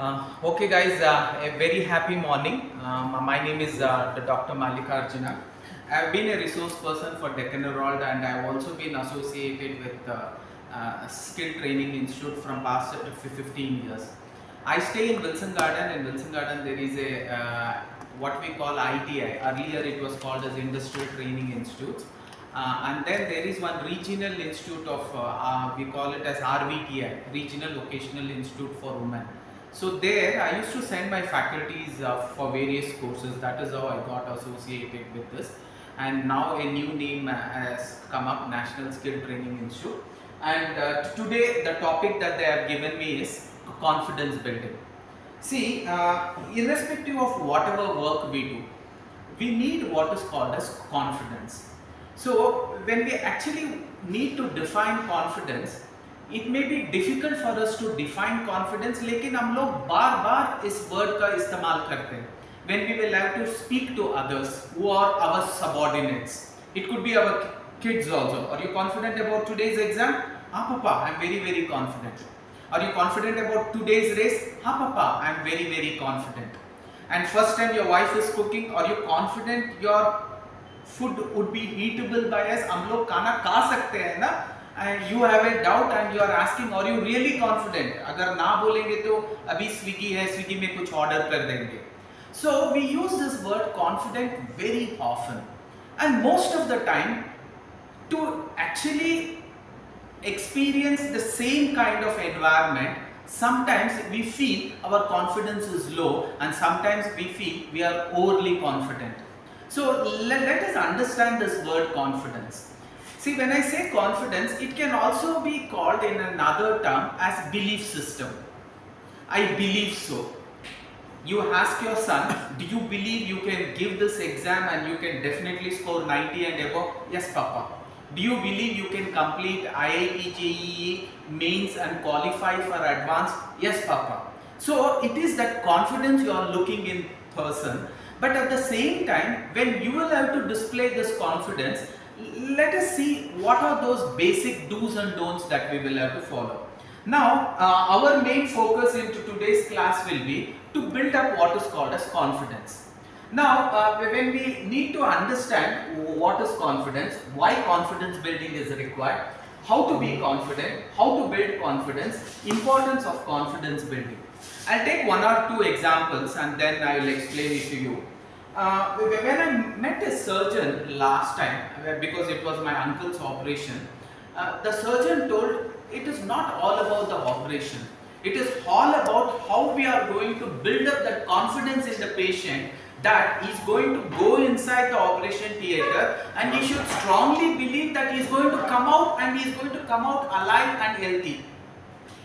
Okay, guys, a very happy morning. My name is Dr. Mallikarjuna. I've been a resource person for Deccan Herald, and I've also been associated with Skill Training Institute from past 15 years. I stay in Wilson Garden. In Wilson Garden, there is a what we call ITI. Earlier, it was called as Industrial Training Institute. And then there is one regional institute of, we call it as RVTI, Regional Vocational Institute for Women. So there I used to send my faculties for various courses. That is how I got associated with this. And now a new name has come up, National Skill Training Institute. And today the topic that they have given me is confidence building. See, irrespective of whatever work we do, we need what is called as confidence. So when we actually need to define confidence, it may be difficult for us to define confidence, लेकिन हम लोग बार बार इस word का इस्तेमाल करते हैं when we will have to speak to others who are our subordinates. It could be our kids also. Are you confident about today's exam? हाँ पापा, I'm very confident. Are you confident about today's race? हाँ पापा, I'm very confident. And first time your wife is cooking, are you confident your food would be eatable by us? हम लोग खाना खा सकते हैं ना? And you have a doubt and you are asking, are you really confident? अगर ना बोलेंगे तो अभी स्विगी है, स्विगी में कुछ ऑर्डर कर देंगे. So we use this word confident very often, and most of the time to actually experience the same kind of environment, sometimes we feel our confidence is low and sometimes we feel we are overly confident. So let us understand this word confidence. See, when I say confidence, it can also be called in another term as belief system. I believe so. You ask your son, do you believe you can give this exam and you can definitely score 90 and above? Yes, Papa. Do you believe you can complete IIT, JEE, mains and qualify for advanced? Yes, Papa. So it is that confidence you are looking in person. But at the same time, when you will have to display this confidence, let us see what are those basic do's and don'ts that we will have to follow. Now, our main focus into today's class will be to build up what is called as confidence. Now, when we need to understand what is confidence, why confidence building is required, how to be confident, how to build confidence, importance of confidence building. I'll take one or two examples and then I will explain it to you. When I met a surgeon last time, because it was my uncle's operation, the surgeon told it is not all about the operation. It is all about how we are going to build up that confidence in the patient that he is going to go inside the operation theatre and he should strongly believe that he is going to come out and he is going to come out alive and healthy.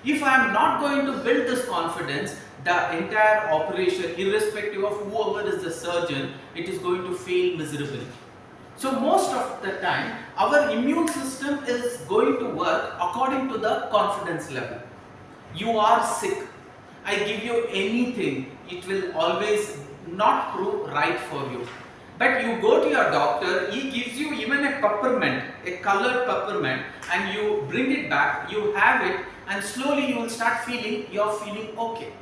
If I am not going to build this confidence, the entire operation, irrespective of whoever is the surgeon, it is going to fail miserably. So most of the time, our immune system is going to work according to the confidence level. You are sick. I give you anything, it will always not prove right for you. But you go to your doctor, he gives you even a peppermint, a colored peppermint, and you bring it back, you have it, and slowly you will start feeling, you are feeling okay.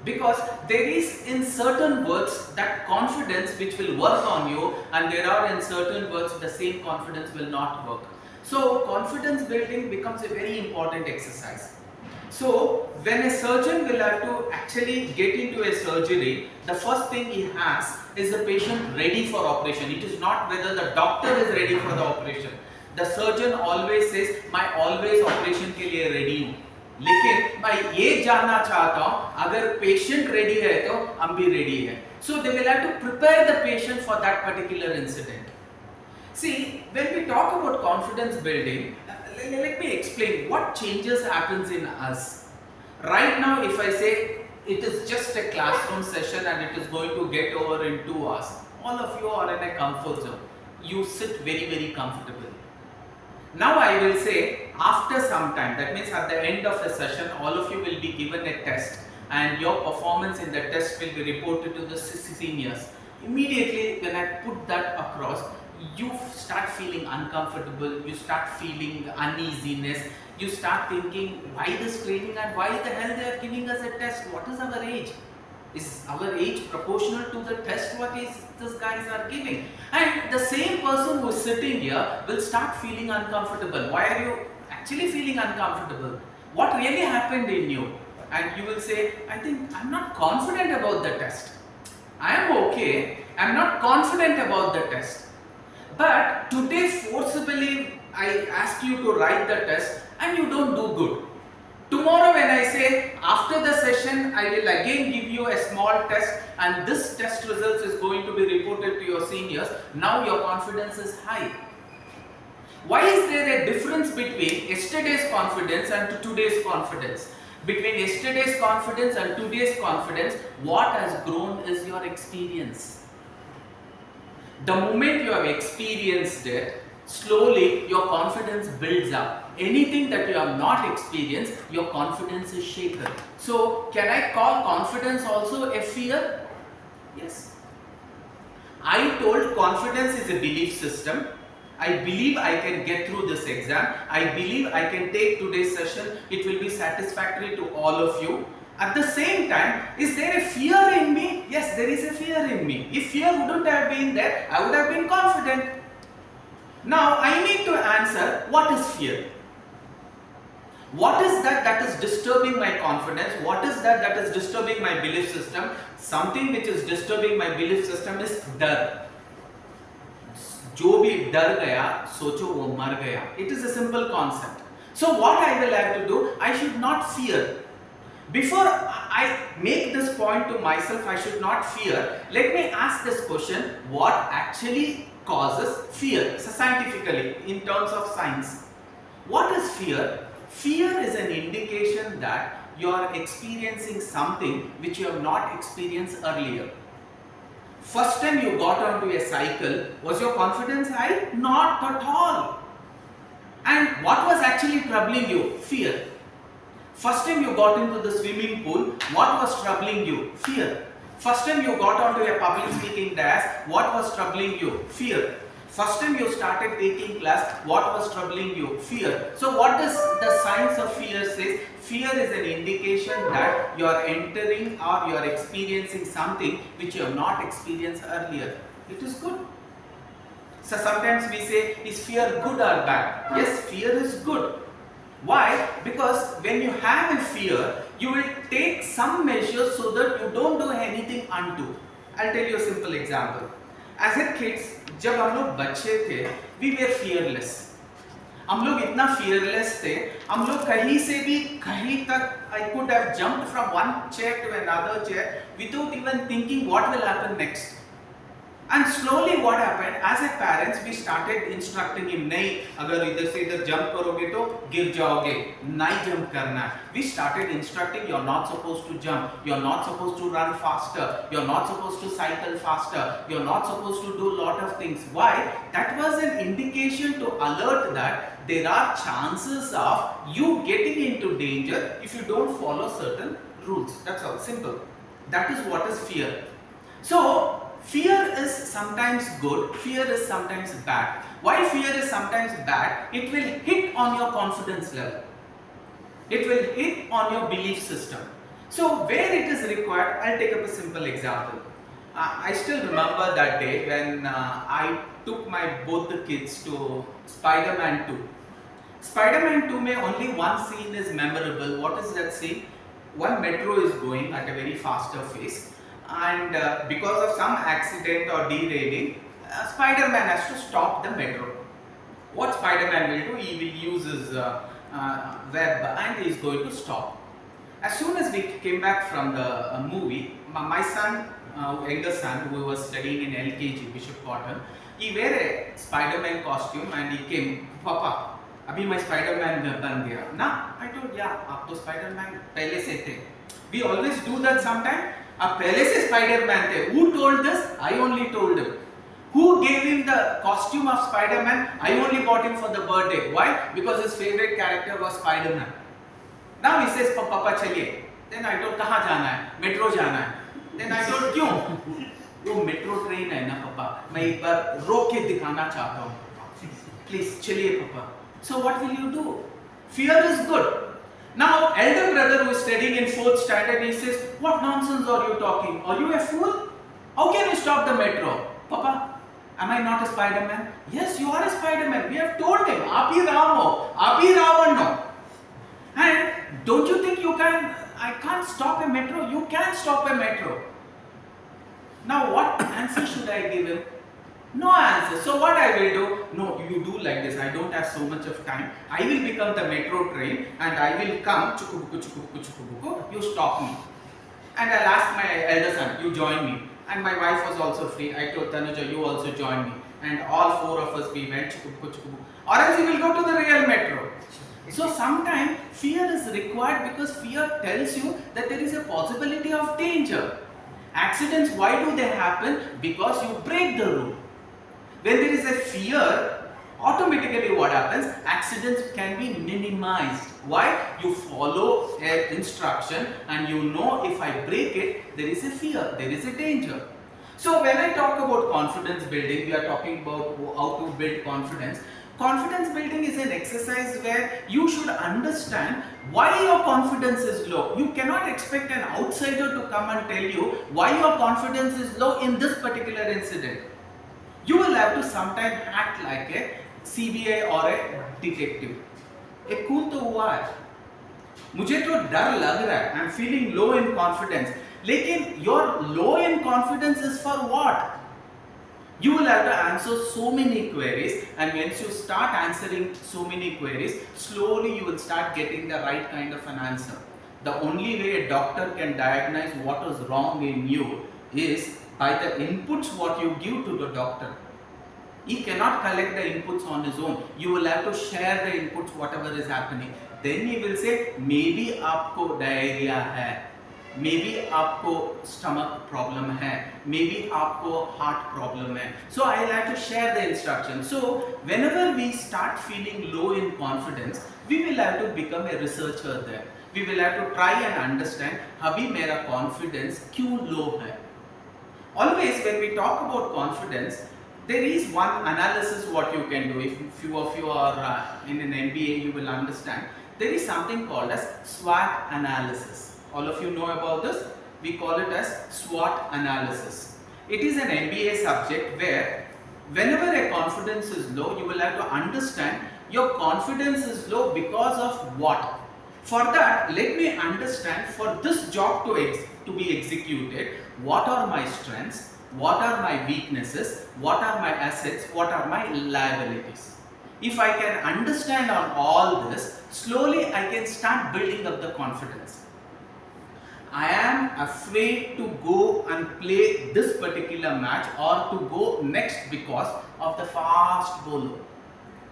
Because there is in certain words that confidence which will work on you, and there are in certain words the same confidence will not work. So confidence building becomes a very important exercise. So when a surgeon will have to actually get into a surgery, the first thing he has is the patient ready for operation. It is not whether the doctor is ready for the operation. The surgeon always says, मैं always operation के लिए ready हूँ. लेकिन मैं ये जानना चाहता हूँ अगर patient ready है तो हम भी ready है. So they will have to prepare the patient for that particular incident. See, when we talk about confidence building, let me explain what changes happens in us. Right now, if I say it is just a classroom session and it is going to get over in 2 hours, all of you are in a comfort zone. You sit very comfortably. Now I will say after some time, that means at the end of the session, all of you will be given a test and your performance in the test will be reported to the seniors. Immediately when I put that across, you start feeling uncomfortable, you start feeling uneasiness, you start thinking, why this training and why the hell they are giving us a test? What is our age? Is our age proportional to the test what is these guys are giving? And the same person who is sitting here will start feeling uncomfortable. Why are you actually feeling uncomfortable? What really happened in you? And you will say, I think I'm not confident about the test. I am okay, I'm not confident about the test. But today forcibly I ask you to write the test and you don't do good. Tomorrow when I say after the session I will again give you a small test and this test results is going to be reported to your seniors, now your confidence is high. Why is there a difference between yesterday's confidence and today's confidence? Between yesterday's confidence and today's confidence, what has grown is your experience. The moment you have experienced it, slowly your confidence builds up. Anything that you have not experienced, your confidence is shaken. So, can I call confidence also a fear? Yes. I told confidence is a belief system. I believe I can get through this exam. I believe I can take today's session. It will be satisfactory to all of you. At the same time, is there a fear in me? Yes, there is a fear in me. If fear wouldn't have been there, I would have been confident. Now, I need to answer, what is fear? What is that is disturbing my confidence? What is that is disturbing my belief system? Something which is disturbing my belief system is डर. जो भी डर गया, सोचो वो मर गया. It is a simple concept. So what I will have to do? I should not fear. Before I make this point to myself, I should not fear. Let me ask this question: what actually causes fear? So scientifically, in terms of science, what is fear? Fear is an indication that you are experiencing something which you have not experienced earlier. First time you got onto a cycle, was your confidence high? Not at all. And what was actually troubling you? Fear. First time you got into the swimming pool, what was troubling you? Fear. First time you got onto a public speaking desk, what was troubling you? Fear. First time you started taking class, what was troubling you? Fear. So what does the science of fear say? Fear is an indication that you are entering or you are experiencing something which you have not experienced earlier. It is good. So sometimes we say, is fear good or bad? Yes, fear is good. Why? Because when you have a fear, you will take some measures so that you don't do anything undue. I'll tell you a simple example. As a kids, जब हम लोग बच्चे थे, we were fearless. हम लोग इतना fearless थे, हम लोग कहीं से भी कहीं तक I could have jumped from one chair to another chair without even thinking what will happen next. And slowly what happened, as a parents we started instructing him, नहीं अगर इधर से इधर jump करोगे तो गिर जाओगे, नहीं jump करना है. We started instructing, you're not supposed to jump, you're not supposed to run faster, you're not supposed to cycle faster, you're not supposed to do lot of things. Why? That was an indication to alert that there are chances of you getting into danger if you don't follow certain rules. That's all, simple. That is what is fear. So fear is sometimes good, fear is sometimes bad. Why fear is sometimes bad? It will hit on your confidence level. It will hit on your belief system. So where it is required, I'll take up a simple example. I still remember that day when I took both the kids to Spider-Man 2. Spider-Man 2 mein only one scene is memorable. What is that scene? One metro is going at a very faster pace. And because of some accident or derailing, Spider-Man has to stop the metro. What Spider-Man will do, he will use his web and he is going to stop. As soon as we came back from the movie, my son, younger son, who was studying in LKG, Bishop Cotton, he wear a Spider-Man costume and he came, Papa, abhi मैं Spider-Man ban gaya. Na, I told, yeah, आप तो Spider-Man पहले से थे. We always do that sometime. आप पहले से Spider-Man थे. Who told this? I only told him. Who gave him the costume of Spider-Man? I only bought him for the birthday. Why? Because his favorite character was Spider-Man. Now he says, Papa चलिए. Then I told, कहाँ जाना है? Metro जाना है. Then I told, क्यों? वो metro train है ना पापा, मैं एक बार रोक के दिखाना चाहता हूँ पापा, प्लीज चलिए पापा. So what will you do? Fear is good. Now elder brother who is studying in 4th standard, he says, what nonsense are you talking? Are you a fool? How can you stop the metro? Papa, am I not a Spider-Man? Yes, you are a Spider-Man. We have told him, Api Ramo, Api Ravano. And don't you think you can, I can't stop a metro? You can stop a metro. Now what answer should I give him? No answer. So what I will do? No, you do like this. I don't have so much of time. I will become the metro train and I will come. Chukubuku, chukubuku, chukubuku. You stop me. And I'll ask my elder son, you join me. And my wife was also free. I told Tanuja, you also join me. And all 4 of us, we went chukubuku, chukubuku. Or else we will go to the real metro. So sometimes fear is required because fear tells you that there is a possibility of danger. Accidents, why do they happen? Because you break the rule. When there is a fear, automatically what happens? Accidents can be minimized. Why? You follow an instruction and you know if I break it, there is a fear, there is a danger. So when I talk about confidence building, we are talking about how to build confidence. Confidence building is an exercise where you should understand why your confidence is low. You cannot expect an outsider to come and tell you why your confidence is low in this particular incident. You will have to sometimes act like a CBI or a detective. एक खून तो हुआ है, मुझे तो डर लग रहा है, I'm feeling low in confidence. लेकिन your low in confidence is for what? You will have to answer so many queries, and once you start answering so many queries, slowly you will start getting the right kind of an answer. The only way a doctor can diagnose what is wrong in you is by the inputs what you give to the doctor. He cannot collect the inputs on his own. You will have to share the inputs whatever is happening. Then he will say, maybe आपको diarrhea है, maybe आपको stomach problem है, maybe आपको heart problem है. So I will have to share the instructions. So whenever we start feeling low in confidence, we will have to become a researcher there. We will have to try and understand अभी मेरा confidence क्यों low है. Always when we talk about confidence, there is one analysis what you can do. If few of you are in an MBA, you will understand. There is something called as SWOT analysis. All of you know about this. We call it as SWOT analysis. It is an MBA subject where whenever a confidence is low, you will have to understand your confidence is low because of what. For that, let me understand for this job to be executed, what are my strengths, what are my weaknesses, what are my assets, what are my liabilities. If I can understand on all this, slowly I can start building up the confidence. I am afraid to go and play this particular match or to go next because of the fast bowler.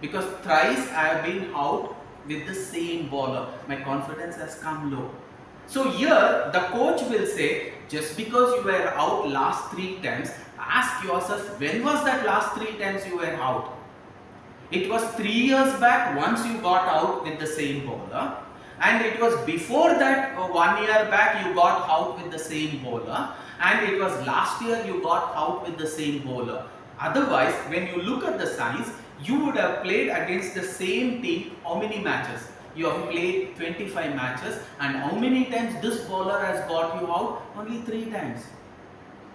Because thrice I have been out with the same bowler. My confidence has come low. So here the coach will say, just because you were out last 3 times, ask yourself, when was that last 3 times you were out? It was 3 years back once you got out with the same bowler, and it was before that 1 year back you got out with the same bowler, and it was last year you got out with the same bowler. Otherwise, when you look at the signs, you would have played against the same team how many matches? You have played 25 matches, and how many times this bowler has got you out? Only 3 times.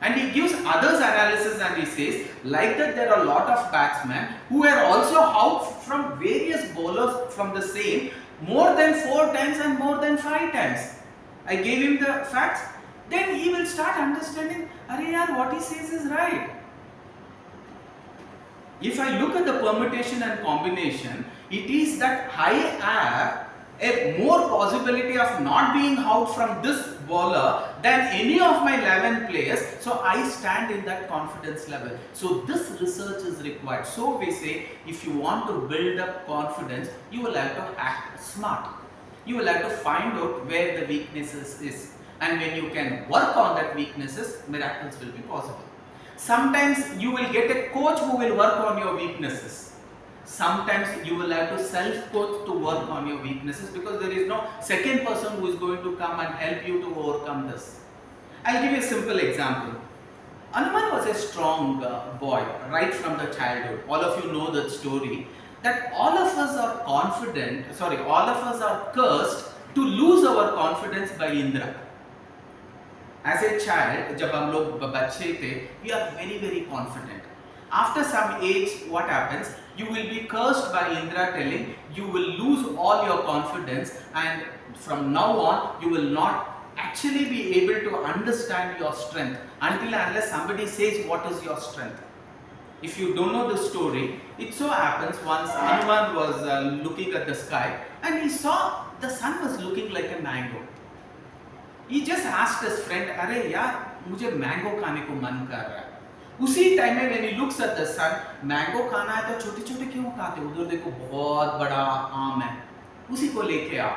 And he gives others analysis and he says, like that there are a lot of batsmen who are also out from various bowlers from the same more than 4 times and more than 5 times. I gave him the facts. Then he will start understanding, Arey yaar, what he says is right. If I look at the permutation and combination, it is that I have a more possibility of not being out from this bowler than any of my 11 players. So I stand in that confidence level. So this research is required. So we say, if you want to build up confidence, you will have to act smart. You will have to find out where the weaknesses is. And when you can work on that weaknesses, miracles will be possible. Sometimes you will get a coach who will work on your weaknesses. Sometimes you will have to self-coach to work on your weaknesses, because there is no second person who is going to come and help you to overcome this. I'll give you a simple example. Hanuman was a strong boy right from the childhood. All of you know that story. That all of us are all of us are cursed to lose our confidence by Indra. As a child, जब हम लोग बच्चे थे, we are very very confident. After some age, what happens? You will be cursed by Indra telling you will lose all your confidence, and from now on you will not actually be able to understand your strength until and unless somebody says what is your strength. If you don't know the story, it so happens once Hanuman was looking at the sky and he saw the sun was looking like a mango. He just asked his friend, "अरे यार, मुझे mango खाने को मन कर रहा है." उसी टाइम में when he looks at the sun, mango खाना है तो छोटे-छोटे क्यों खाते? उधर देखो बहुत बड़ा आम है, उसी को लेके आओ.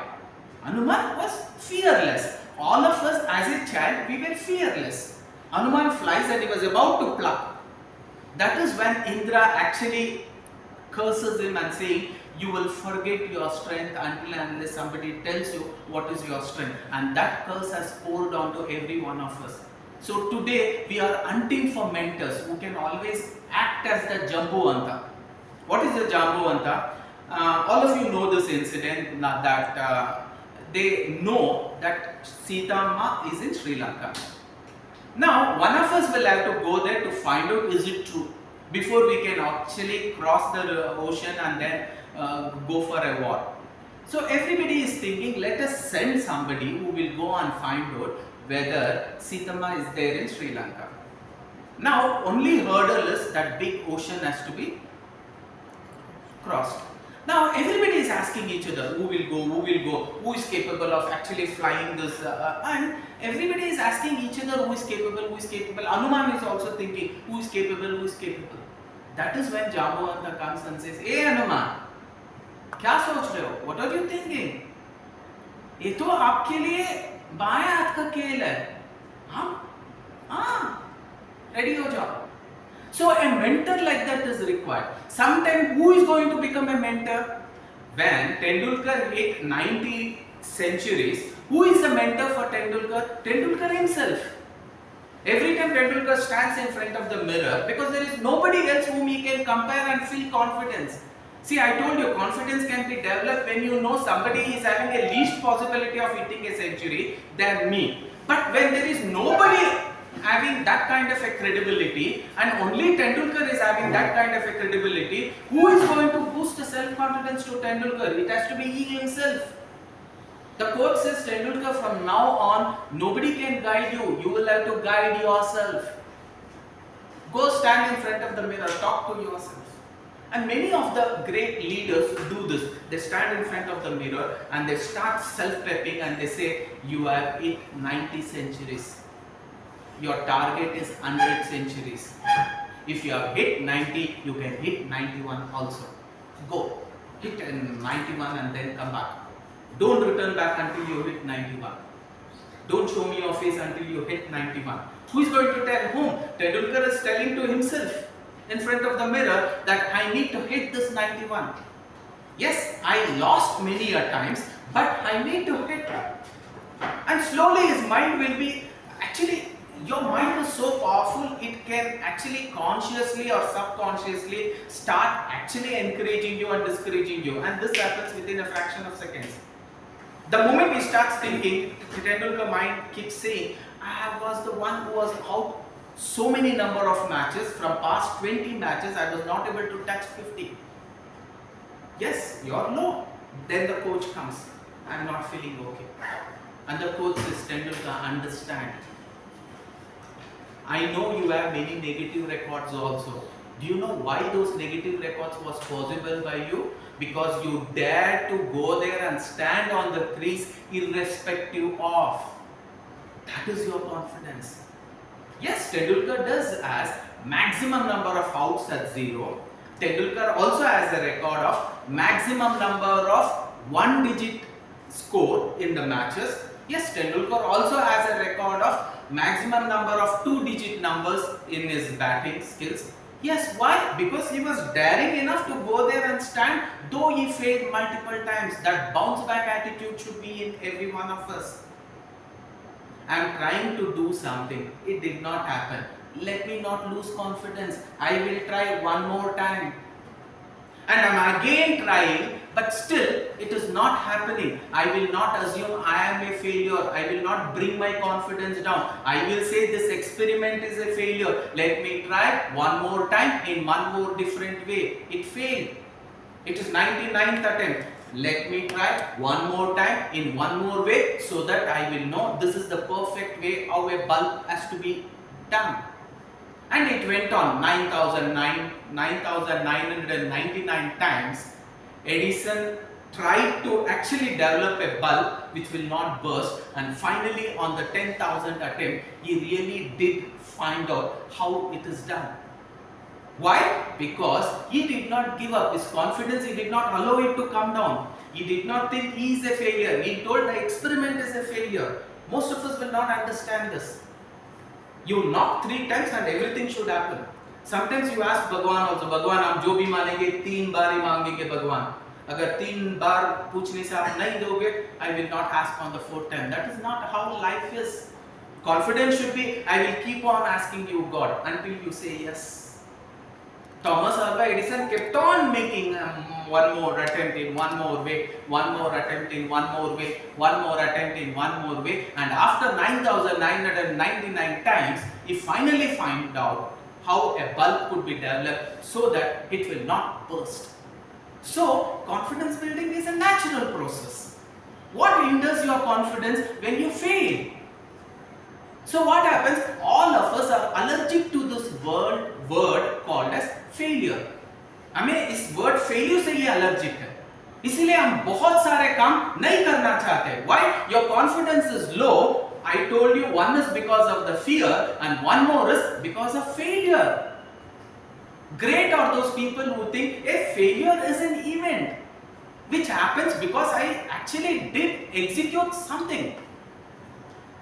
Hanuman was fearless. All of us as a child, we were fearless. Hanuman flies and he was about to pluck. That is when Indra actually curses him and saying, you will forget your strength until and unless somebody tells you what is your strength. And that curse has poured onto every one of us. So today we are hunting for mentors who can always act as the Jambuanta. What is the Jambuanta? All of you know this incident that they know that Sita Ma is in Sri Lanka. Now, one of us will have to go there to find out is it true before we can actually cross the ocean and then go for a war. So everybody is thinking, let us send somebody who will go and find out whether Sitama is there in Sri Lanka. Now, only hurdle is that big ocean has to be crossed. Now everybody is asking each other who will go, who is capable of actually flying this and everybody is asking each other who is capable. Hanuman is also thinking who is capable. That is when Jambavanta comes and says, "Hey Hanuman, क्या सोच रहे हो? What are you thinking? ये तो आपके लिए बाएं हाथ का खेल है. हाँ, ready हो जाओ." So a mentor like that is required. Sometimes who is going to become a mentor? When Tendulkar hit 90 centuries, who is the mentor for Tendulkar? Tendulkar himself. Every time Tendulkar stands in front of the mirror, because there is nobody else whom he can compare and feel confidence. See, I told you, confidence can be developed when you know somebody is having a least possibility of hitting a century than me. But when there is nobody having that kind of a credibility and only Tendulkar is having that kind of a credibility, who is going to boost the self-confidence to Tendulkar? It has to be he himself. The quote says, Tendulkar, from now on, nobody can guide you. You will have to guide yourself. Go stand in front of the mirror, talk to yourself. And many of the great leaders do this. They stand in front of the mirror and they start self-pepping and they say, you have hit 90 centuries. Your target is 100 centuries. If you have hit 90, you can hit 91 also. Go, hit 91 and then come back. Don't return back until you hit 91. Don't show me your face until you hit 91. Who is going to tell whom? Tendulkar is telling to himself in front of the mirror that I need to hit this 91. Yes, I lost many a times, but I need to hit it. And slowly his mind will be, actually your mind is so powerful, it can actually consciously or subconsciously start actually encouraging you and discouraging you, and this happens within a fraction of seconds. The moment he starts thinking, Tendulkar mind keeps saying, I was the one who was out so many number of matches. From past 20 matches, I was not able to touch 50. Yes, you're low. Then the coach comes, I'm not feeling okay. And the coach says, Tendulkar, understand. I know you have many negative records also. Do you know why those negative records was possible by you? Because you dared to go there and stand on the crease irrespective of. That is your confidence. Yes, Tendulkar does has maximum number of outs at 0. Tendulkar also has a record of maximum number of one-digit score in the matches. Yes, Tendulkar also has a record of maximum number of two-digit numbers in his batting skills. Yes, why? Because he was daring enough to go there and stand, though he failed multiple times. That bounce back attitude should be in every one of us. I am trying to do something, it did not happen. let me not lose confidence. I will try one more time. And I'm again trying, but still it is not happening. I will not assume I am a failure. I will not bring my confidence down. I will say this experiment is a failure. Let me try one more time in one more different way. It failed. It is 99th attempt. Let me try one more time in one more way so that I will know this is the perfect way how a bulb has to be done. And it went on 9,999 times. Edison tried to actually develop a bulb which will not burst, and finally on the 10,000th attempt he really did find out how it is done. Why? Because he did not give up his confidence. He did not allow it to come down. He did not think he is a failure. He told the experiment is a failure. Most of us will not understand this. You knock 3 times and everything should happen. Sometimes you ask Bhagwan also, Bhagwan आप जो भी मानेंगे 3 बार ही मांगेंगे भगवान. अगर 3 बार पूछने से आप नहीं दोगे, I will not ask on the 4th time. That is not how life is. Confidence should be, I will keep on asking you God until you say yes. Thomas Alva Edison kept on making one more attempt in one more way, one more attempt in one more way, one more attempt in one more way, and after 9,999 times, he finally found out how a bulb could be developed so that it will not burst. So, confidence building is a natural process. What hinders your confidence when you fail? So what happens? All of us are allergic to this word called as failure. हमें इस word failure से ही allergic है. इसीलिए हम बहुत सारे काम नहीं करना चाहते. Why? Your confidence is low. I told you one is because of the fear and one more is because of failure. Great are those people who think a failure is an event which happens because I actually did execute something.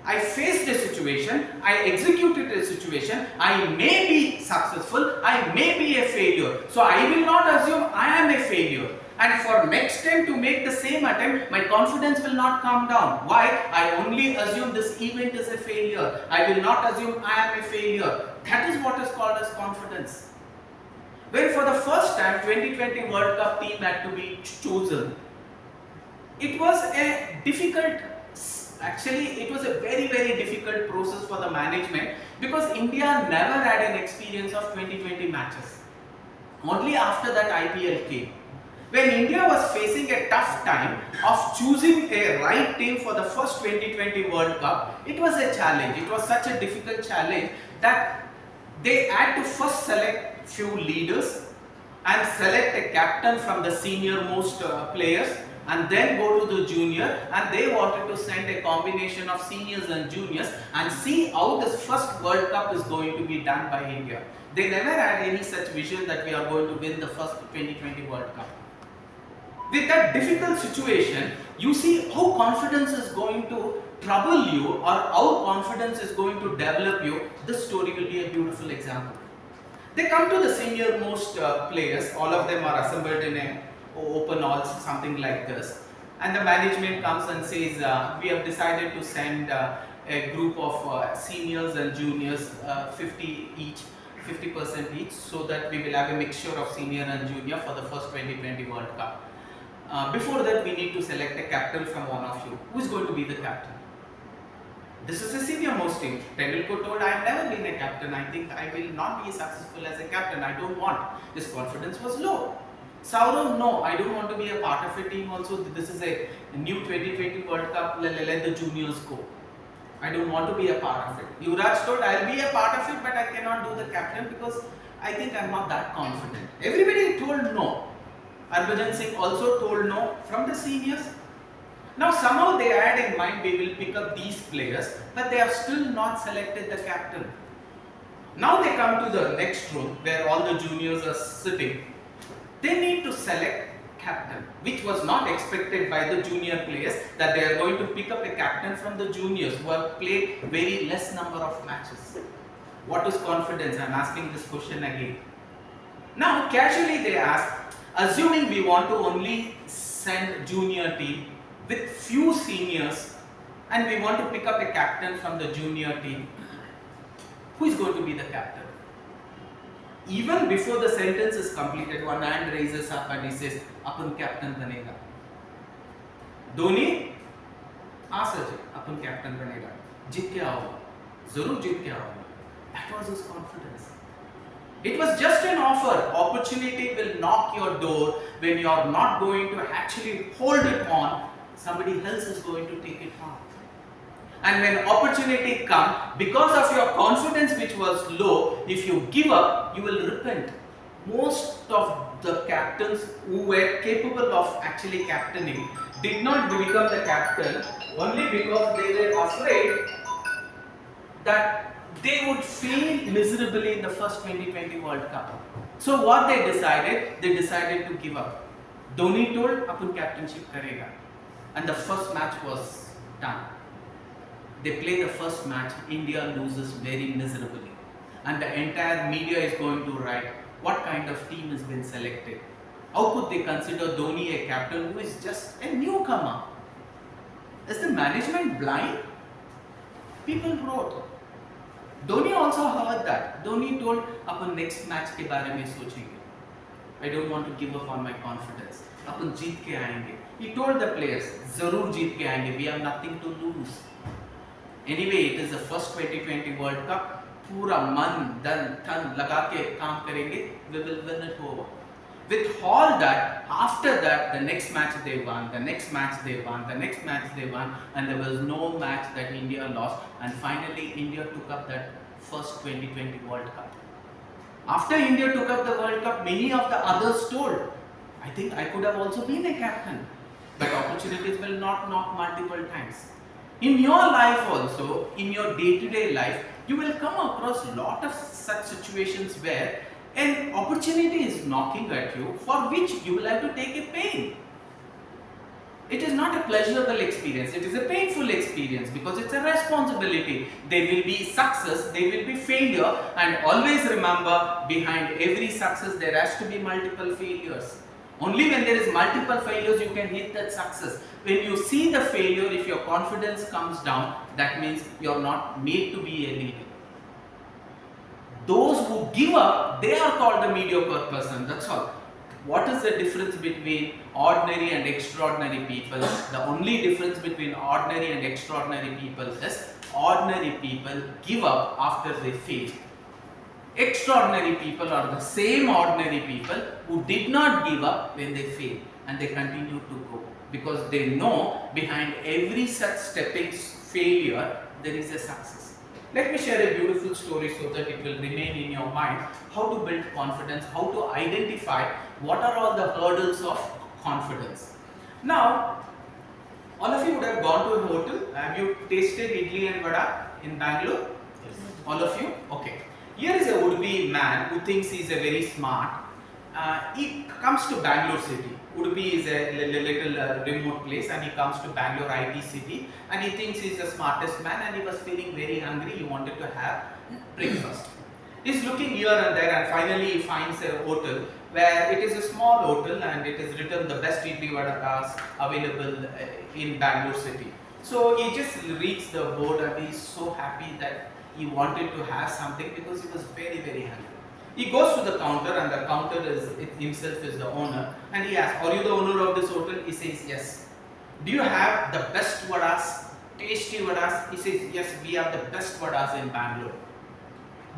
I faced a situation, I executed a situation, I may be successful, I may be a failure. So I will not assume I am a failure. And for next time to make the same attempt, my confidence will not come down. Why? I only assume this event is a failure. I will not assume I am a failure. That is what is called as confidence. When for the first time 2020 World Cup team had to be chosen, it was a difficult, actually it was a very difficult process for the management because India never had an experience of 2020 matches. Only after that IPL came. When India was facing a tough time of choosing a right team for the first 2020 World Cup, it was a challenge. It was such a difficult challenge that they had to first select few leaders and select a captain from the senior most players and then go to the junior, and they wanted to send a combination of seniors and juniors and see how this first World Cup is going to be done by India. They never had any such vision that we are going to win the first 2020 World Cup. With that difficult situation, you see how confidence is going to trouble you or how confidence is going to develop you. This story will be a beautiful example. They come to the senior most players, all of them are assembled in a open hall, something like this, and the management comes and says, we have decided to send a group of seniors and juniors, 50% each, so that we will have a mixture of senior and junior for the first 2020 World Cup. Before that, we need to select a captain from one of you. Who is going to be the captain? This is a senior most team. Tendulkar told, I have never been a captain. I think I will not be successful as a captain. I don't want. His confidence was low. Saurav, no, I don't want to be a part of a team also. This is a new 2020 World Cup. Let the juniors go. I don't want to be a part of it. Yuvraj told, I'll be a part of it, but I cannot do the captain because I think I'm not that confident. Everybody told no. Harbhajan Singh also told no from the seniors. Now somehow they had in mind we will pick up these players, but they have still not selected the captain. Now they come to the next room where all the juniors are sitting. They need to select captain, which was not expected by the junior players, that they are going to pick up a captain from the juniors who have played very less number of matches. What is confidence? I am asking this question again. Now casually they ask, assuming we want to only send junior team with few seniors and we want to pick up a captain from the junior team, who is going to be the captain? Even before the sentence is completed, one hand raises up and he says, "Apan captain banega." Dhoni आशा है अपन captain बनेगा, जीत के आओगा, जरूर जीत के आओगा. That was his confidence. It was just an offer. Opportunity will knock your door when you are not going to actually hold it on. Somebody else is going to take it on. And when opportunity comes, because of your confidence which was low, if you give up, you will repent. Most of the captains who were capable of actually captaining did not become the captain only because they were afraid that they would fail miserably in the first 2020 World Cup. So what they decided to give up. Dhoni told, "Apun captainship karega," and the first match was done. They play the first match, India loses very miserably, and the entire media is going to write, what kind of team has been selected? How could they consider Dhoni a captain who is just a newcomer? Is the management blind? People wrote. Dhoni also heard that. Dhoni told, "Apan next match के बारे में सोचेंगे. I don't want to give up on my confidence. अपन जीत के आएंगे." He told the players, "जरूर जीत के आएंगे. We have nothing to lose. Anyway, it is the first 2020 World Cup. पूरा मन, धन लगा के काम करेंगे. We will win it over." With all that, after that, the next match they won, the next match they won, the next match they won, and there was no match that India lost, and finally India took up that first 2020 World Cup. After India took up the World Cup, many of the others told, "I think I could have also been a captain," but opportunities will not knock multiple times. In your life also, in your day-to-day life, you will come across a lot of such situations where an opportunity is knocking at you, for which you will have to take a pain. It is not a pleasurable experience, it is a painful experience because it's a responsibility. There will be success, there will be failure, and always remember, behind every success there has to be multiple failures. Only when there is multiple failures you can hit that success. When you see the failure, if your confidence comes down, that means you are not made to be a leader. Those who give up, they are called a mediocre person. That's all. What is the difference between ordinary and extraordinary people? The only difference between ordinary and extraordinary people is ordinary people give up after they fail. Extraordinary people are the same ordinary people who did not give up when they failed, and they continue to go because they know behind every such stepping failure there is a success. Let me share a beautiful story so that it will remain in your mind, how to build confidence, how to identify what are all the hurdles of confidence. Now, all of you would have gone to a hotel. Have you tasted idli and vada in Bangalore? Yes. All of you? Okay. Here is a would-be man who thinks he is a very smart. He comes to Bangalore city. Udupi is a little remote place, and he comes to Bangalore IT city, and he thinks he is the smartest man, and he was feeling very hungry. He wanted to have breakfast. He's looking here and there, and finally he finds a hotel where it is a small hotel and it is written the best idli vadas available in Bangalore city. So he just reads the board and he is so happy that he wanted to have something because he was very, very hungry. He goes to the counter, and the counter is himself is the owner, and he asks, "Are you the owner of this hotel?" He says, "Yes." "Do you have the best vadas, tasty vadas?" He says, "Yes, we have the best vadas in Bangalore."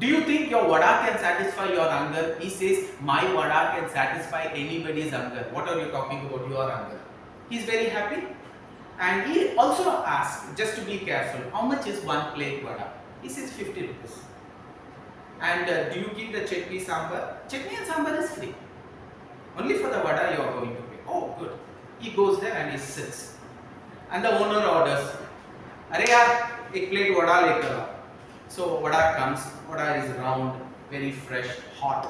"Do you think your vada can satisfy your hunger?" He says, "My vada can satisfy anybody's hunger." "What are you talking about, your hunger?" He's very happy, and he also asks, just to be careful, "How much is one plate vada?" He says, 50 rupees. "And do you give the chutney sambar?" "Chutney and sambar is free. Only for the vada you are going to pay." "Oh, good." He goes there and he sits. And the owner orders, "Arey yaar, ek plate vada lekar aao." So vada comes. Vada is round, very fresh, hot.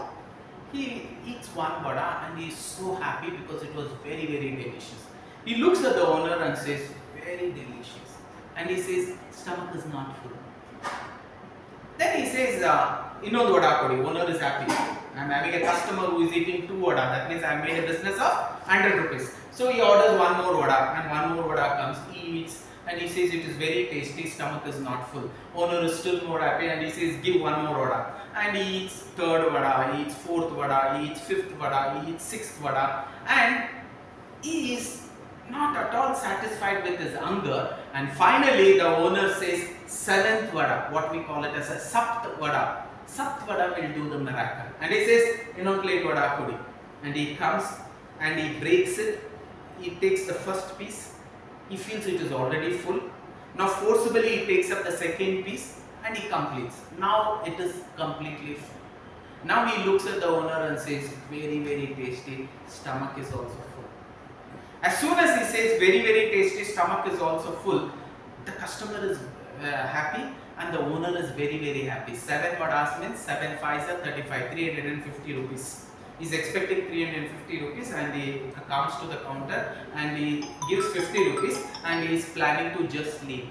He eats one vada and he is so happy because it was very, very delicious. He looks at the owner and says, "Very delicious." And he says, "Stomach is not full." Then he says, "Innondu vada kodi." Owner is happy. "I am having a customer who is eating 2 vada. That means I have made a business of 100 rupees. So he orders one more vada, and one more vada comes, he eats, and he says it is very tasty, stomach is not full. Owner is still more happy and he says give one more vada. And he eats third vada, he eats fourth vada, he eats fifth vada, he eats sixth vada, and he is not at all satisfied with his hunger, and finally the owner says seventh vada, what we call it as a sapt vada. Sapt vada will do the miracle. And he says, plate vada kudi. And he comes and he breaks it, he takes the first piece, he feels it is already full. Now forcibly he takes up the second piece and he completes. Now it is completely full. Now he looks at the owner and says, very, very tasty, stomach is also full. As soon as he says very, very tasty, stomach is also full, the customer is happy and the owner is very, very happy. 7 vadas means 7 5s are 35, 350 rupees. He is expecting 350 rupees and he comes to the counter and he gives 50 rupees and he is planning to just leave.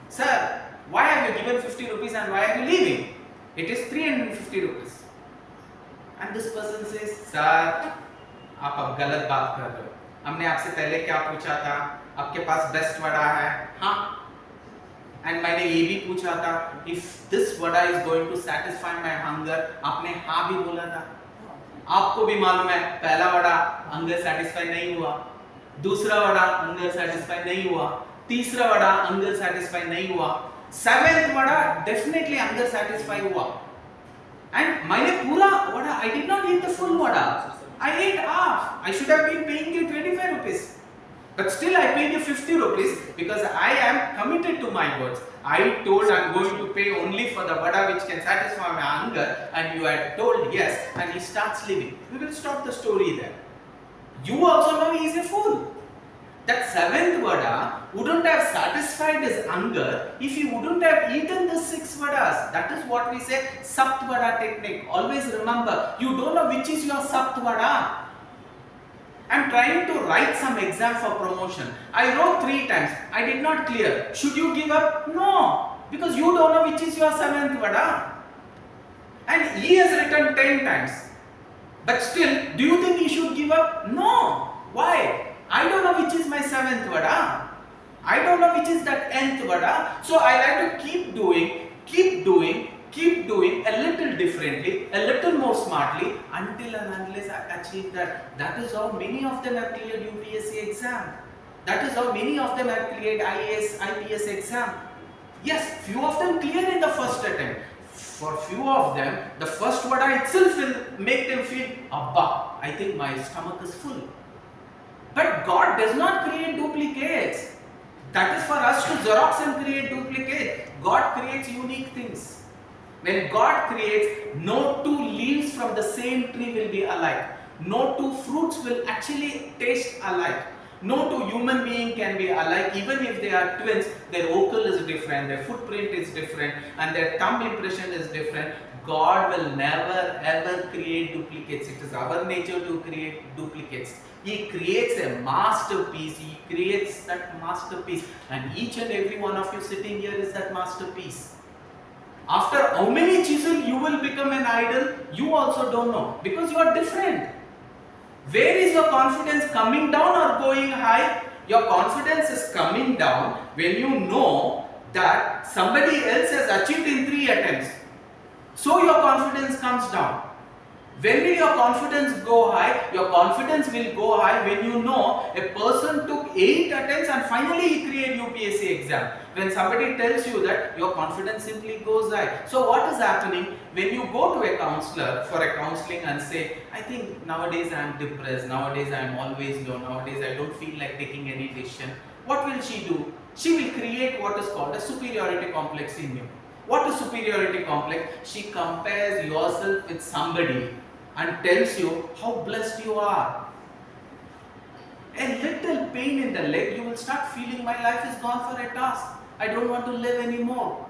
Sir, why have you given 50 rupees and why are you leaving? It is 350 rupees. And this person says, Sir, आप अब गलत बात कर रहे हो. हमने आपसे पहले क्या पूछा था? आपके पास बेस्ट वड़ा है? हाँ. And मैंने ये भी पूछा था, if this vada is going to satisfy my hunger, आपने हाँ भी बोला था. आपको भी मालूम है, पहला वड़ा hunger satisfy नहीं हुआ, दूसरा वड़ा hunger satisfy नहीं हुआ, तीसरा वड़ा hunger satisfy नहीं हुआ, 7th vada definitely hunger satisfy हुआ. And मैंने पूरा vada, I did not eat the full vada. I ate half. I should have been paying you 25 rupees. But still I paid you 50 rupees because I am committed to my words. I told I am going to pay only for the vada which can satisfy my hunger, and you had told yes, and he starts leaving. We will stop the story there. You also know he is a fool. That 7th vada wouldn't have satisfied his hunger if he wouldn't have eaten the 6 vadas. That is what we say sapt vada technique. Always remember, you don't know which is your sapt vada. I am trying to write some exam for promotion. I wrote 3 times. I did not clear. Should you give up? No. Because you don't know which is your 7th vada. And he has written 10 times. But still, do you think he should give up? No. Why? I don't know which is my 7th vada. I don't know which is that nth vada. So I like to keep doing a little differently, a little more smartly until and unless I achieve that. That is how many of them have cleared UPSC exam. That is how many of them have cleared IAS, IPS exam. Yes, few of them clear in the first attempt. For few of them, the first vada itself will make them feel, Abba, I think my stomach is full. But God does not create duplicates. That is for us to Xerox and create duplicates. God creates unique things. When God creates, no 2 leaves from the same tree will be alike. No 2 fruits will actually taste alike. No 2 human beings can be alike. Even if they are twins, their vocal is different, their footprint is different, and their thumb impression is different. God will never ever create duplicates. It is our nature to create duplicates. He creates a masterpiece. He creates that masterpiece. And each and every one of you sitting here is that masterpiece. After how many chisels you will become an idol, you also don't know. Because you are different. Where is your confidence coming down or going high? Your confidence is coming down when you know that somebody else has achieved in 3 attempts. So your confidence comes down. When will your confidence go high? Your confidence will go high when you know a person took 8 attempts and finally he cleared UPSC exam. When somebody tells you that, your confidence simply goes high. So what is happening? When you go to a counselor for a counseling and say, I think nowadays I am depressed, nowadays I am always low, nowadays I don't feel like taking any decision. What will she do? She will create what is called a superiority complex in you. What is superiority complex? She compares yourself with somebody and tells you how blessed you are. A little pain in the leg, you will start feeling my life is gone for a toss. I don't want to live anymore.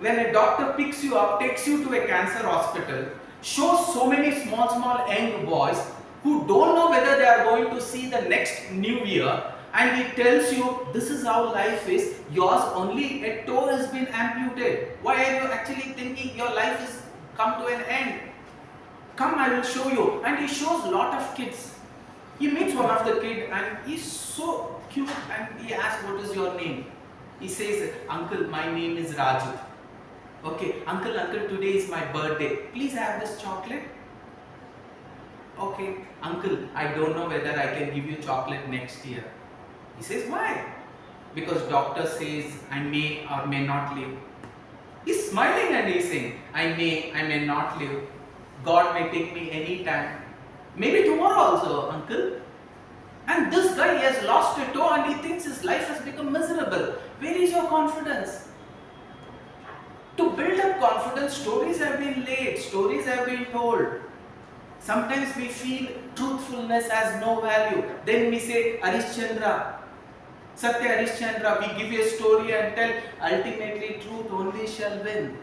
When a doctor picks you up, takes you to a cancer hospital, shows so many small young boys who don't know whether they are going to see the next new year, and he tells you this is how life is, yours only a toe has been amputated. Why are you actually thinking your life is come to an end? Come, I will show you. And he shows lot of kids. He meets one of the kid and he's so cute and he asks, what is your name? He says, uncle, my name is Raju. Okay, uncle, today is my birthday. Please have this chocolate. Okay, uncle, I don't know whether I can give you chocolate next year. He says, why? Because doctor says I may or may not live. He's smiling and he's saying, I may not live. God may take me any time. Maybe tomorrow also, uncle. And this guy, he has lost a toe and he thinks his life has become miserable. Where is your confidence? To build up confidence, stories have been laid, stories have been told. Sometimes we feel truthfulness has no value. Then we say, Harishchandra, Satya Harishchandra, we give you a story and tell, ultimately truth only shall win.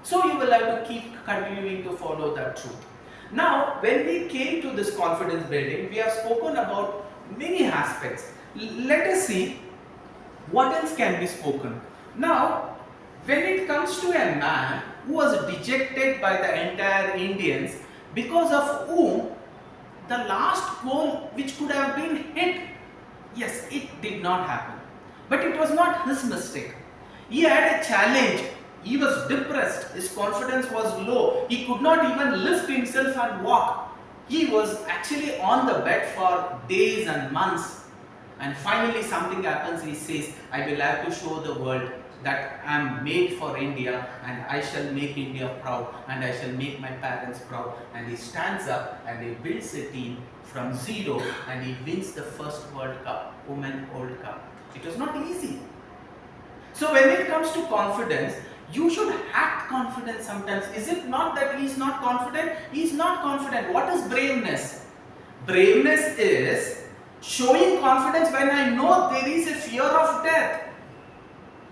So you will have to keep continuing to follow that truth. Now, when we came to this confidence building, we have spoken about many aspects. Let us see what else can be spoken. Now, when it comes to a man who was dejected by the entire Indians, because of whom the last goal which could have been hit, yes, it did not happen. But it was not his mistake. He had a challenge. He was depressed. His confidence was low. He could not even lift himself and walk. He was actually on the bed for days and months. And finally something happens. He says, I will have to show the world that I am made for India and I shall make India proud and I shall make my parents proud. And he stands up and he builds a team from zero and he wins the first World Cup, Women World Cup. It was not easy. So when it comes to confidence, you should act confident sometimes. Is it not that he is not confident? He is not confident. What is braveness? Braveness is showing confidence when I know there is a fear of death.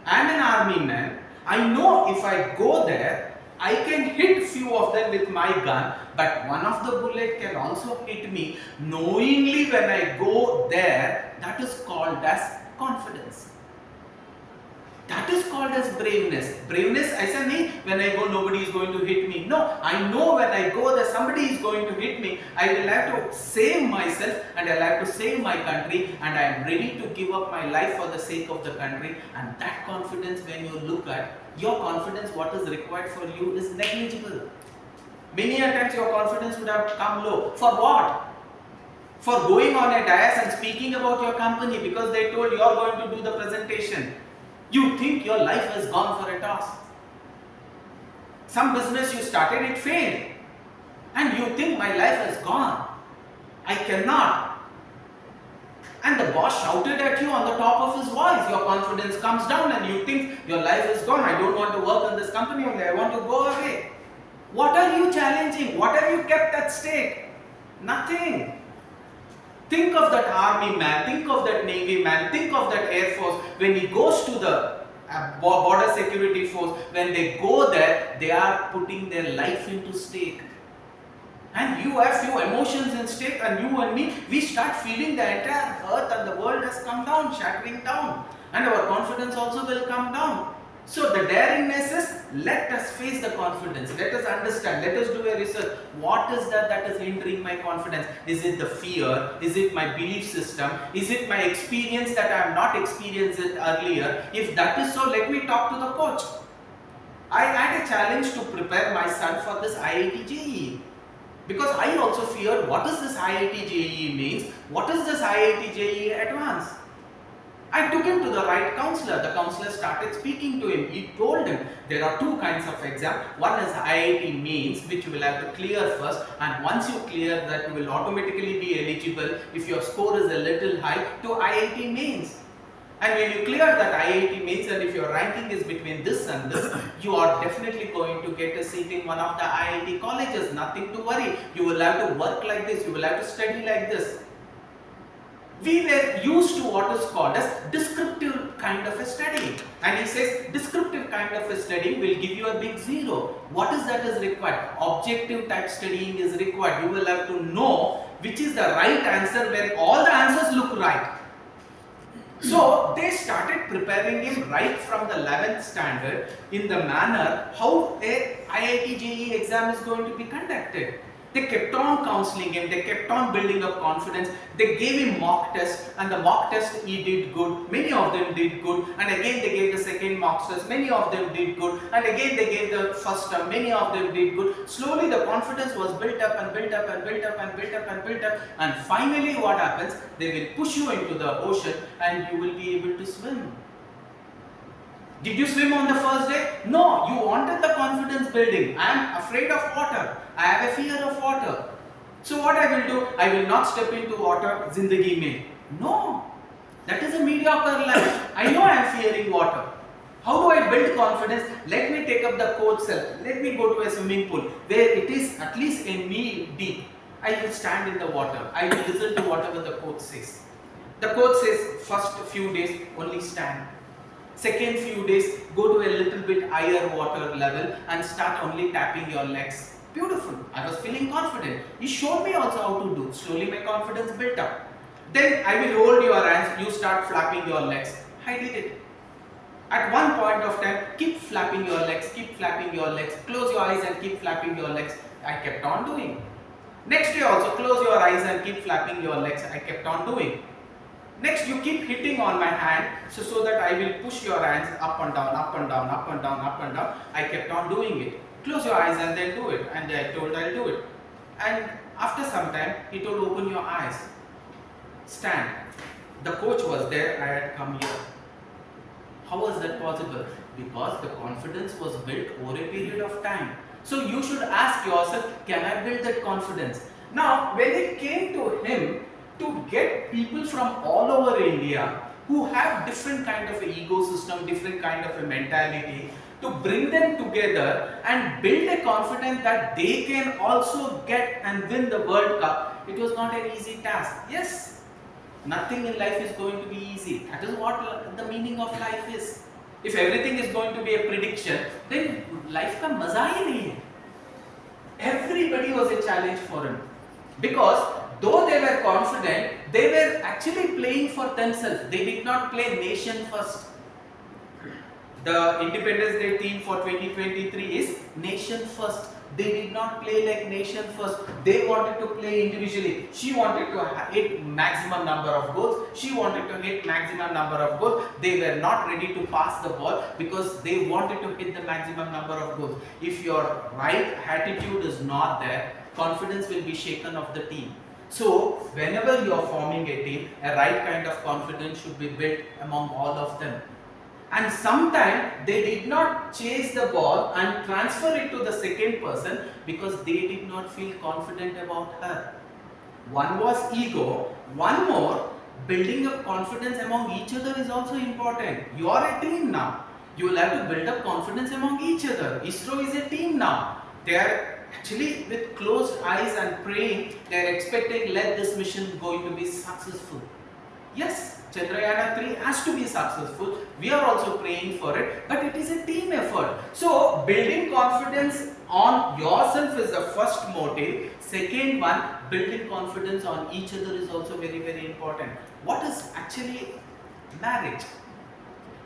I am an army man. I know if I go there, I can hit few of them with my gun, but one of the bullet can also hit me. Knowingly when I go there, that is called as confidence. That is called as braveness. Braveness, I say, when I go, nobody is going to hit me. No, I know when I go there, somebody is going to hit me. I will have to save myself and I will have to save my country and I am ready to give up my life for the sake of the country. And that confidence, when you look at your confidence, what is required for you is negligible. Many a times your confidence would have come low. For what? For going on a dais and speaking about your company because they told you are going to do the presentation. You think your life has gone for a toss. Some business you started, it failed. And you think my life has gone. I cannot. And the boss shouted at you on the top of his voice. Your confidence comes down and you think your life is gone. I don't want to work in this company only. I want to go away. What are you challenging? What have you kept at stake? Nothing. Think of that army man, think of that navy man, think of that air force. When he goes to the border security force, when they go there, they are putting their life into stake. And you have few emotions in stake and you and me, we start feeling the entire earth and the world has come down, shattering down. And our confidence also will come down. So the daringness is, let us face the confidence, let us understand, let us do a research. What is that is hindering my confidence? Is it the fear? Is it my belief system? Is it my experience that I have not experienced it earlier? If that is so, let me talk to the coach. I had a challenge to prepare my son for this IIT JEE. Because I also feared, what is this IIT JEE means? What is this IIT JEE Advanced? I took him to the right counselor. The counselor started speaking to him. He told him there are two kinds of exam. One is IIT Mains, which you will have to clear first, and once you clear that, you will automatically be eligible if your score is a little high to IIT Mains. And when you clear that IIT Mains and if your ranking is between this and this, you are definitely going to get a seat in one of the IIT colleges. Nothing to worry. You will have to work like this. You will have to study like this. We were used to what is called as descriptive kind of a study. And he says descriptive kind of a study will give you a big zero. What is that is required? Objective type studying is required. You will have to know which is the right answer when all the answers look right. So they started preparing him right from the 11th standard in the manner how a IIT JEE exam is going to be conducted. They kept on counseling him, they kept on building up confidence. They gave him mock tests, and the mock test he did good. Many of them did good, and again they gave the second mock test. Many of them did good, and again they gave the first term. Many of them did good. Slowly the confidence was built up and built up and built up and built up and built up, and finally what happens? They will push you into the ocean, and you will be able to swim. Did you swim on the first day? No, you wanted the confidence building. I am afraid of water. I have a fear of water. So what I will do? I will not step into water, zindagi mein. No, that is a mediocre life. I know I am fearing water. How do I build confidence? Let me take up the coach self. Let me go to a swimming pool where it is at least a knee deep. I will stand in the water. I will listen to whatever the coach says. The coach says first few days only stand. Second few days, go to a little bit higher water level and start only tapping your legs. Beautiful. I was feeling confident. He showed me also how to do. Slowly my confidence built up. Then I will hold your hands. You start flapping your legs. I did it. At one point of time, keep flapping your legs. Keep flapping your legs. Close your eyes and keep flapping your legs. I kept on doing. Next day also, close your eyes and keep flapping your legs. I kept on doing. Next, you keep hitting on my hand so that I will push your hands up and down, up and down, up and down, up and down. I kept on doing it. Close your eyes and then do it. And I told I'll do it. And after some time, he told open your eyes. Stand. The coach was there. I had come here. How was that possible? Because the confidence was built over a period of time. So you should ask yourself, can I build that confidence? Now, when it came to him, to get people from all over India who have different kind of a ecosystem, different kind of a mentality, to bring them together and build a confidence that they can also get and win the World Cup, it was not an easy task. Yes, nothing in life is going to be easy. That is what the meaning of life is. If everything is going to be a prediction, then life ka maza hi nahi hai. Everybody was a challenge for him. Because though they were confident, they were actually playing for themselves. They did not play nation first. The Independence Day theme for 2023 is nation first. They did not play like nation first. They wanted to play individually. She wanted to hit maximum number of goals. She wanted to hit maximum number of goals. They were not ready to pass the ball because they wanted to hit the maximum number of goals. If your right attitude is not there, confidence will be shaken of the team. So, whenever you are forming a team, a right kind of confidence should be built among all of them. And sometimes they did not chase the ball and transfer it to the second person because they did not feel confident about her. One was ego, one more, building up confidence among each other is also important. You are a team now. You will have to build up confidence among each other. ISRO is a team now. They are actually with closed eyes and praying, they are expecting let this mission going to be successful. Yes, Chandrayaan-3 has to be successful. We are also praying for it, but it is a team effort. So, building confidence on yourself is the first motive. Second one, building confidence on each other is also very, very important. What is actually marriage?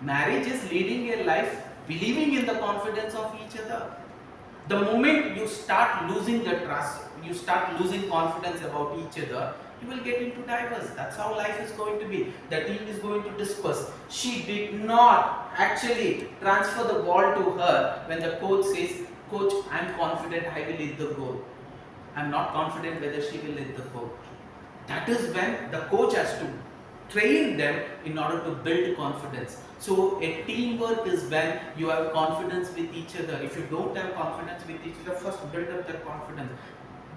Marriage is leading a life believing in the confidence of each other. The moment you start losing the trust, you start losing confidence about each other, you will get into divorce. That's how life is going to be. The team is going to disperse. She did not actually transfer the ball to her when the coach says, Coach, I am confident I will hit the goal. I am not confident whether she will hit the goal. That is when the coach has to train them in order to build confidence. So a teamwork is when you have confidence with each other. If you don't have confidence with each other, first build up that confidence.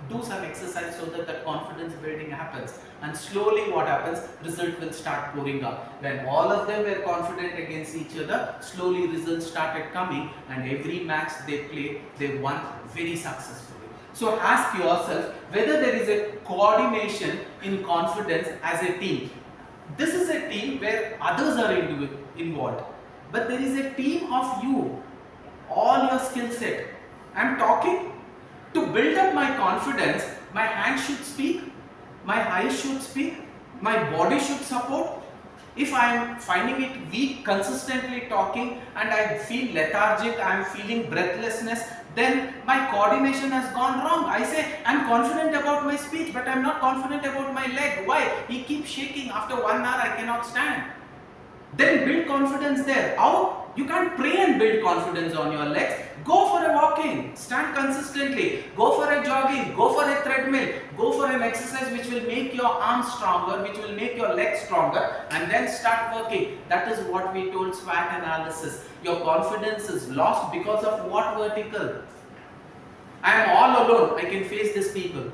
Do some exercise so that the confidence building happens, and slowly what happens, result will start pouring up. When all of them were confident against each other, slowly results started coming, and every match they played, they won very successfully. So ask yourself whether there is a coordination in confidence as a team. This is a team where others are involved, but there is a team of you, all your skill set. I am talking. To build up my confidence, my hands should speak, my eyes should speak, my body should support. If I am finding it weak, consistently talking, and I feel lethargic, I am feeling breathlessness, then my coordination has gone wrong. I say, I'm confident about my speech, but I'm not confident about my leg. Why? He keeps shaking. After 1 hour, I cannot stand. Then build confidence there. How? You can't pray and build confidence on your legs. Go for a walking, stand consistently, go for a jogging, go for a treadmill, go for an exercise which will make your arms stronger, which will make your legs stronger, and then start working. That is what we told SWOT analysis. Your confidence is lost because of what vertical? I am all alone, I can face these people.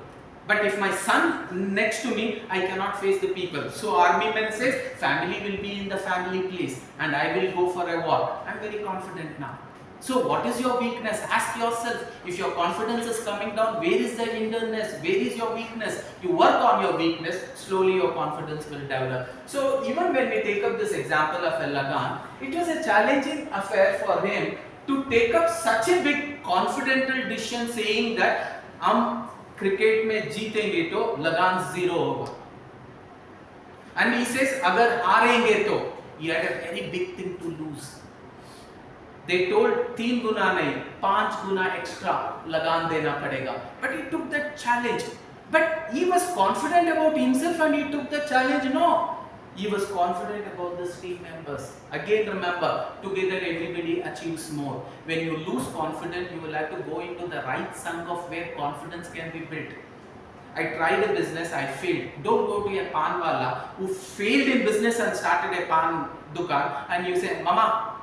But if my son next to me, I cannot face the people. So army man says, family will be in the family place and I will go for a walk. I am very confident now. So what is your weakness? Ask yourself, if your confidence is coming down, where is the hindrance? Where is your weakness? You work on your weakness, slowly your confidence will develop. So even when we take up this example of Lagan, it was a challenging affair for him to take up such a big confidential decision saying that cricket में जीतेंगे तो लगान 0 होगा. And he says अगर हारेंगे तो he had a very big thing to lose. They told 3 गुना नहीं 5 गुना extra लगान देना पड़ेगा. But he took that challenge. But he was confident about himself and he took the challenge. No. He was confident about his team members. Again remember, together everybody achieves more. When you lose confidence, you will have to go into the right chunk of where confidence can be built. I tried a business, I failed. Don't go to a pan wala who failed in business and started a pan dukan and you say, Mama,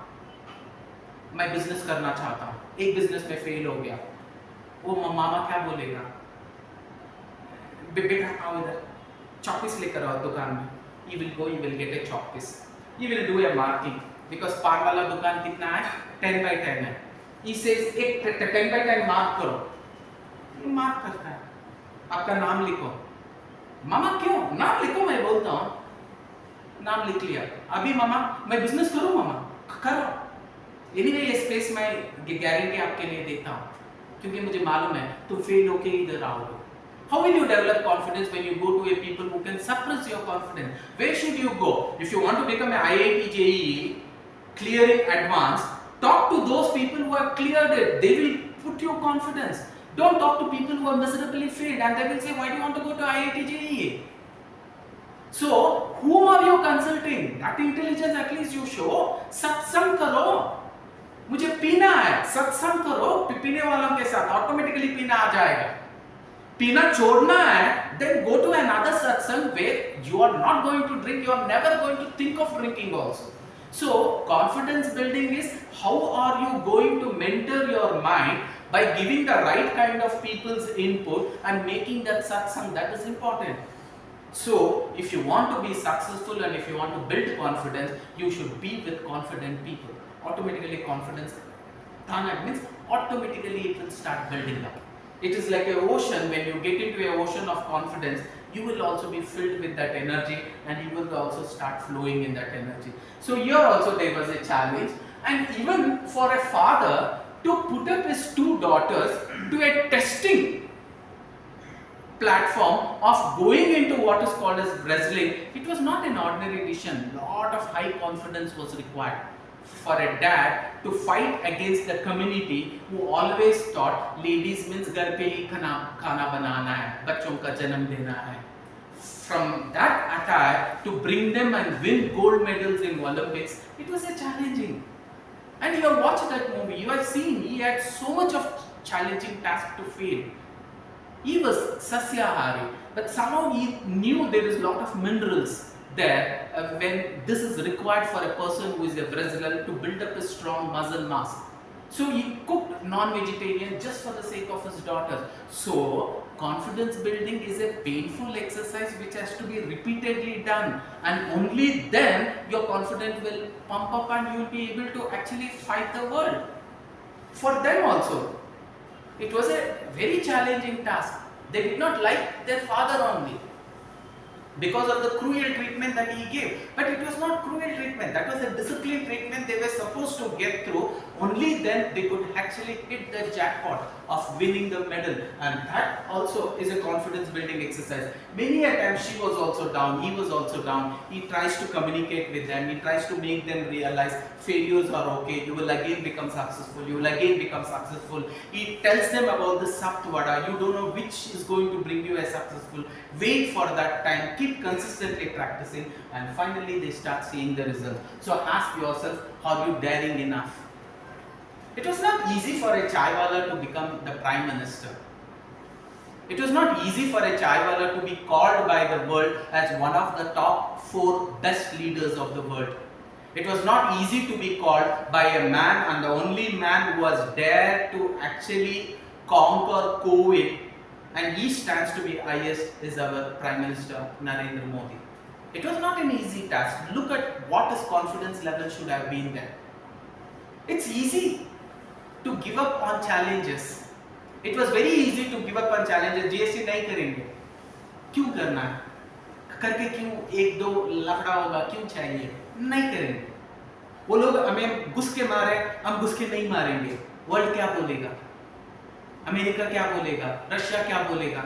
मैं business करना चाहता हूँ. एक business में fail हो गया. वो मामा क्या बोलेगा? बेटा आओ इधर, चॉपिस लेकर आओ दुकान में. You will go, you will get a chalk piece. You will do a marking because पान वाला दुकान कितना है? 10 by 10 है. He says एक 10 by 10 मार्क करो. ये मार्क करता है. आपका नाम लिखो. मामा क्यों? नाम लिखो मैं बोलता हूँ. नाम लिख लिया. अभी मामा मैं बिजनेस करूँ मामा? करो. Anyway ये स्पेस मैं गारंटी आपके लिए देता हूँ. क्योंकि मुझे मालूम है तुम फेल होके इधर आओगे. How will you develop confidence when you go to a people who can suppress your confidence? Where should you go? If you want to become an IIT JEE, clearing advanced, talk to those people who have cleared it. They will put your confidence. Don't talk to people who have miserably failed and they will say, why do you want to go to IIT JEE? So, whom are you consulting? That intelligence at least you show. Satsang karo. मुझे पीना है, सत्संग करो, पीने वालों के साथ automatically पीना आ जाएगा. पीना छोड़ना है, then go to another satsang where you are not going to drink, you are never going to think of drinking also. So, confidence building is how are you going to mentor your mind by giving the right kind of people's input and making that satsang. That is important. So, if you want to be successful and if you want to build confidence, you should be with confident people. Automatically confidence, Thana means automatically it will start building up. It is like an ocean. When you get into an ocean of confidence, you will also be filled with that energy and you will also start flowing in that energy. So here also there was a challenge, and even for a father to put up his 2 daughters to a testing platform of going into what is called as wrestling, it was not an ordinary decision. Lot of high confidence was required for a dad to fight against the community who always thought ladies means घर पे ही खाना बनाना है, बच्चों का जन्म देना है. From that attire to bring them and win gold medals in Olympics, it was a challenging. And you have watched that movie, you have seen he had so much of challenging task to fail. He was sasyahari, but somehow he knew there is a lot of minerals there when this is required for a person who is a wrestler to build up a strong muscle mass. So he cooked non-vegetarian just for the sake of his daughters. So confidence building is a painful exercise which has to be repeatedly done, and only then your confidence will pump up and you will be able to actually fight the world. For them also, it was a very challenging task. They did not like their father only. because of the cruel treatment that he gave. But it was not cruel treatment, that was a disciplined treatment they were supposed to get through. Only then they could actually hit the jackpot of winning the medal, and that also is a confidence building exercise. Many a time she was also down, he was also down. He tries to communicate with them, he tries to make them realize failures are okay, you will again become successful, you will again become successful. He tells them about the Saptvada, you don't know which is going to bring you a successful. Wait for that time, keep consistently practicing, and finally they start seeing the result. So ask yourself, are you daring enough? It was not easy for a chaiwala to become the Prime Minister. It was not easy for a chaiwala to be called by the world as one of the top 4 best leaders of the world. It was not easy to be called by a man, and the only man who was dared to actually conquer COVID, and he stands to be highest, is our Prime Minister Narendra Modi. It was not an easy task. Look at what his confidence level should have been there. It's easy to give up on challenges. It was very easy to give up on challenges. GST नहीं करेंगे, क्यों करना है? करके क्यों एक दो लफड़ा होगा, क्यों चाहिए? नहीं करेंगे. वो लोग हमें घुस के मारे, हम घुस के नहीं मारेंगे. वर्ल्ड क्या बोलेगा? अमेरिका क्या बोलेगा? रशिया क्या बोलेगा?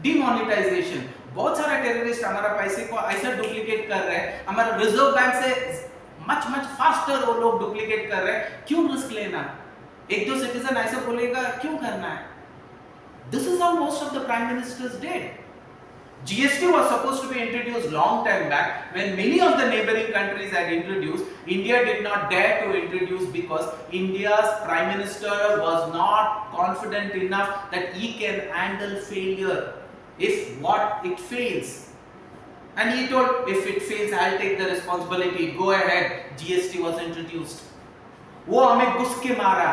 डिमोनेटाइजेशन, बहुत सारे टेररिस्ट हमारा पैसे को ऐसा डुप्लीकेट कर रहे हैं, हमारा रिजर्व बैंक से मच फास्टर वो लोग डुप्लीकेट कर रहे हैं. क्यों रिस्क लेना? एक दो सिटीजन ऐसे बोलेगा, क्यों करना है? This is how most of the prime ministers did. GST was supposed to be introduced long time back. When many of the neighboring countries had introduced, India did not dare to introduce because India's prime minister was not confident enough that he can handle failure if it fails. And he told, if it fails, I'll take the responsibility. Go ahead. GST was introduced. वो हमें घुस के मारा,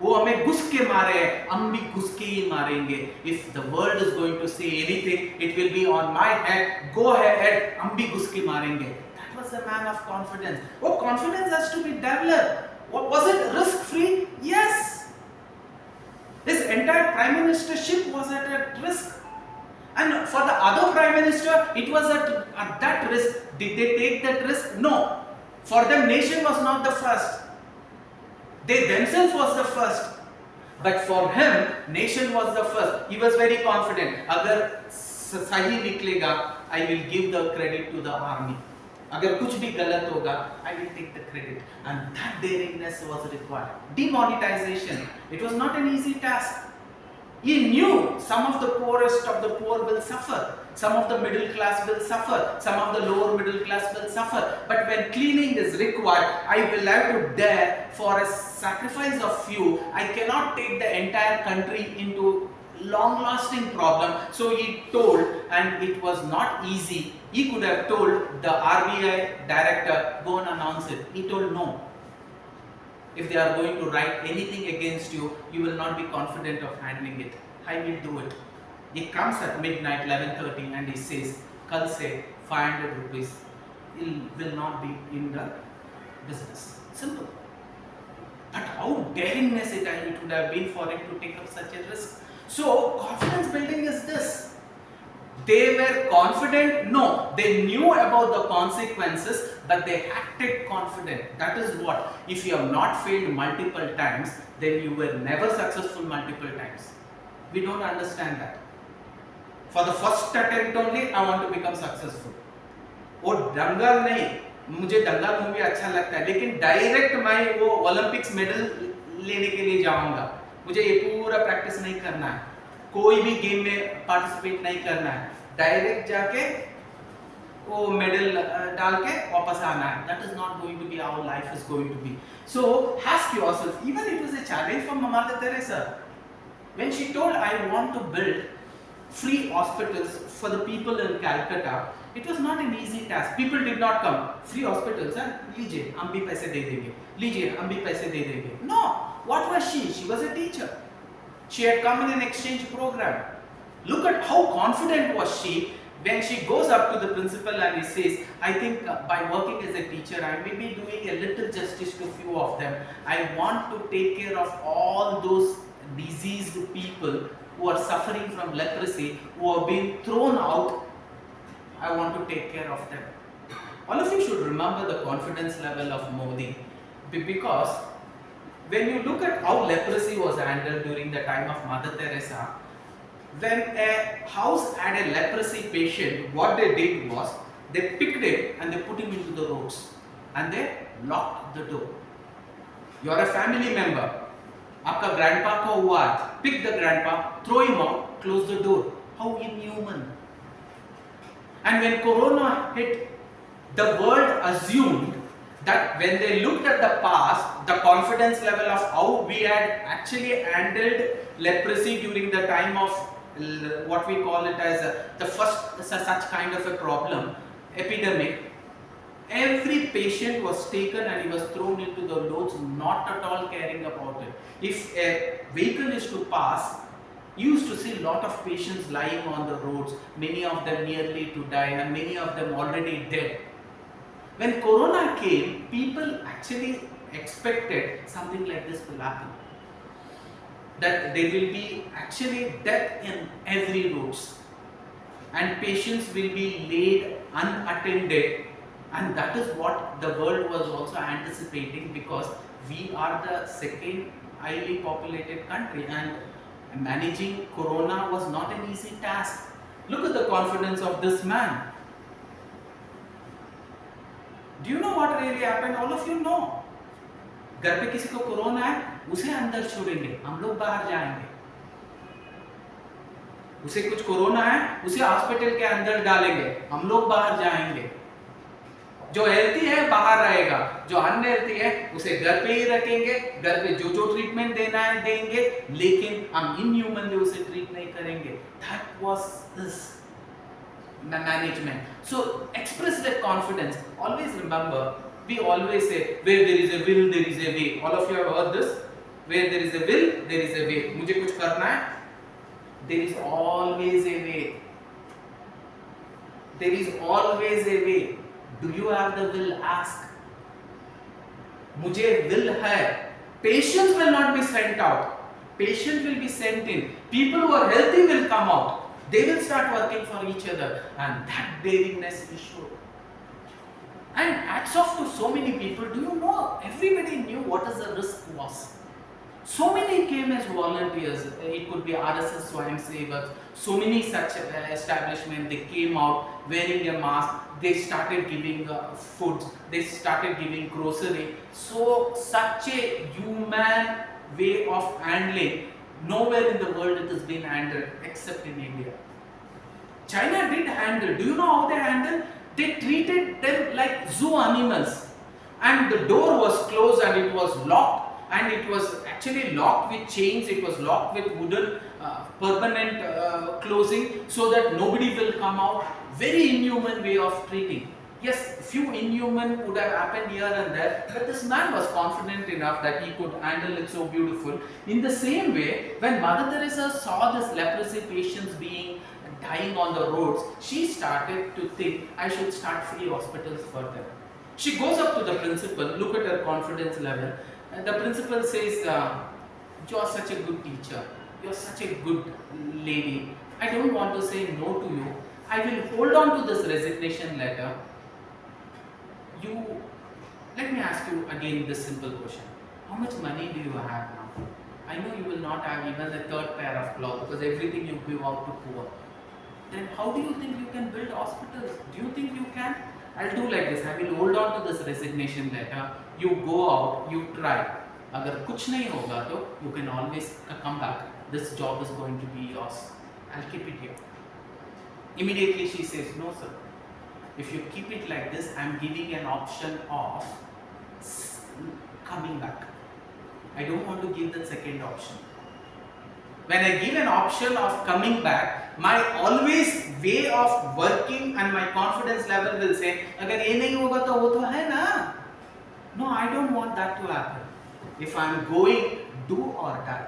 वो हमें घुस के मारे, हम भी घुस के ही मारेंगे. If the world is going to say anything, it will be on my head. Go ahead, हम भी घुस के मारेंगे. That was a man of confidence. वो confidence has to be developed. Was it risk free? Yes. His entire prime ministership was at a risk. And for the other prime minister, it was at that risk. Did they take that risk? No. For them, nation was not the first. They themselves was the first. But for him, nation was the first. He was very confident. अगर सही निकलेगा, I will give the credit to the army. अगर कुछ भी गलत होगा, I will take the credit. And that daringness was required. Demonetization. It was not an easy task. He knew some of the poorest of the poor will suffer, some of the middle class will suffer, some of the lower middle class will suffer. But when cleaning is required, I will have to dare for a sacrifice of few. I cannot take the entire country into long-lasting problem. So he told, and it was not easy. He could have told the RBI director, go and announce it. He told no. If they are going to write anything against you, you will not be confident of handling it. I will do it. He comes at midnight, 11:30, and he says, "Kal se 500 rupees will not be in the business." Simple. But how daringness it would have been for him to take up such a risk. So confidence building is this. They were confident? No. They knew about the consequences, but they acted confident. That is what. If you have not failed multiple times, then you were never successful multiple times. We don't understand that. For the first attempt only, I want to become successful. वो दंगल नहीं, मुझे दंगल movie अच्छा लगता है, लेकिन direct मैं वो Olympics medal लेने के लिए जाऊंगा. मुझे ये पूरा प्रैक्टिस नहीं करना है, कोई भी गेम में पार्टिसिपेट नहीं करना है, डायरेक्ट जाके वो मेडल डाल के वापस आना है. That is not going to be how life is going to be. So ask yourself, even it was a challenge for Mother Teresa. When she told, I want to build free hospitals for the people in Calcutta, it was not an easy task. People did not come. Free hospitals, लीजिए हम भी पैसे दे देंगे, लीजिए हम भी पैसे दे देंगे. No. What was she? She was a teacher. She had come in an exchange program. Look at how confident was she when she goes up to the principal and he says, I think by working as a teacher, I may be doing a little justice to few of them. I want to take care of all those diseased people who are suffering from leprosy, who have been thrown out. I want to take care of them. All of you should remember the confidence level of Modi, because when you look at how leprosy was handled during the time of Mother Teresa, when a house had a leprosy patient, what they did was they picked him and they put him into the roads and they locked the door. You are a family member. आपका grandpa को हुआ, pick the grandpa, throw him out, close the door. How inhuman. And when Corona hit, the world assumed that when they looked at the past, the confidence level of how we had actually handled leprosy during the time of what we call it as the first such kind of a problem, epidemic, every patient was taken and he was thrown into the roads, not at all caring about it. If a vehicle is to pass, you used to see a lot of patients lying on the roads, many of them nearly to die and many of them already dead. When Corona came, people actually expected something like this will happen. That there will be actually death in every roads and patients will be laid unattended, and that is what the world was also anticipating, because we are the second highly populated country and managing Corona was not an easy task. Look at the confidence of this man. Do you know what really happened? All of you know. घर पे किसी को corona है, उसे अंदर छोड़ेंगे, हम लोग बाहर जाएंगे. उसे कुछ कोरोना है, उसे हॉस्पिटल के अंदर डालेंगे, हम लोग बाहर जाएंगे. जो हेल्थी है बाहर रहेगा, जो अनहेल्थी है उसे घर पे ही रखेंगे, घर पे जो जो ट्रीटमेंट देना है देंगे, लेकिन हम इनह्यूमनली उसे ट्रीट नहीं करेंगे. That was this management. So express that confidence. Always remember, we always say, where there is a will, there is a way. All of you have heard this. Where there is a will, there is a way. मुझे कुछ करना है, there is always a way. There is always a way. Do you have the will? Ask. मुझे will है. Patients will not be sent out. Patients will be sent in. People who are healthy will come out. They will start working for each other, and that daringness is shown. And hats off to so many people. Do you know, everybody knew what is the risk was. So many came as volunteers. It could be RSS Swayamsevak. So many such establishments, they came out wearing a mask. They started giving food. They started giving grocery. So such a human way of handling. Nowhere in the world it has been handled except in India. China did handle. Do you know how they handled? They treated them like zoo animals, and the door was closed and it was locked, and it was actually locked with chains. It was locked with wooden permanent closing, so that nobody will come out. Very inhuman way of treating. Yes, few inhuman would have happened here and there, but this man was confident enough that he could handle it so beautiful. In the same way, when Mother Teresa saw this leprosy patients dying on the roads, she started to think, I should start free hospitals for them. She goes up to the principal, look at her confidence level, and the principal says, you are such a good teacher, you are such a good lady, I don't want to say no to you, I will hold on to this resignation letter. Let me ask you again this simple question. How much money do you have now? I know you will not have even a third pair of clothes because everything you give out to poor. Then how do you think you can build hospitals? Do you think you can? I'll do like this. I will hold on to this resignation letter. You go out, you try. अगर कुछ नहीं होगा तो you can always come back. This job is going to be yours. I'll keep it here. Immediately she says, no sir. If you keep it like this, I'm giving an option of coming back. I don't want to give the second option. When I give an option of coming back, my always way of working and my confidence level will say, अगर ये नहीं होगा तो वो तो है ना. No, I don't want that to happen. If I'm going, do or die.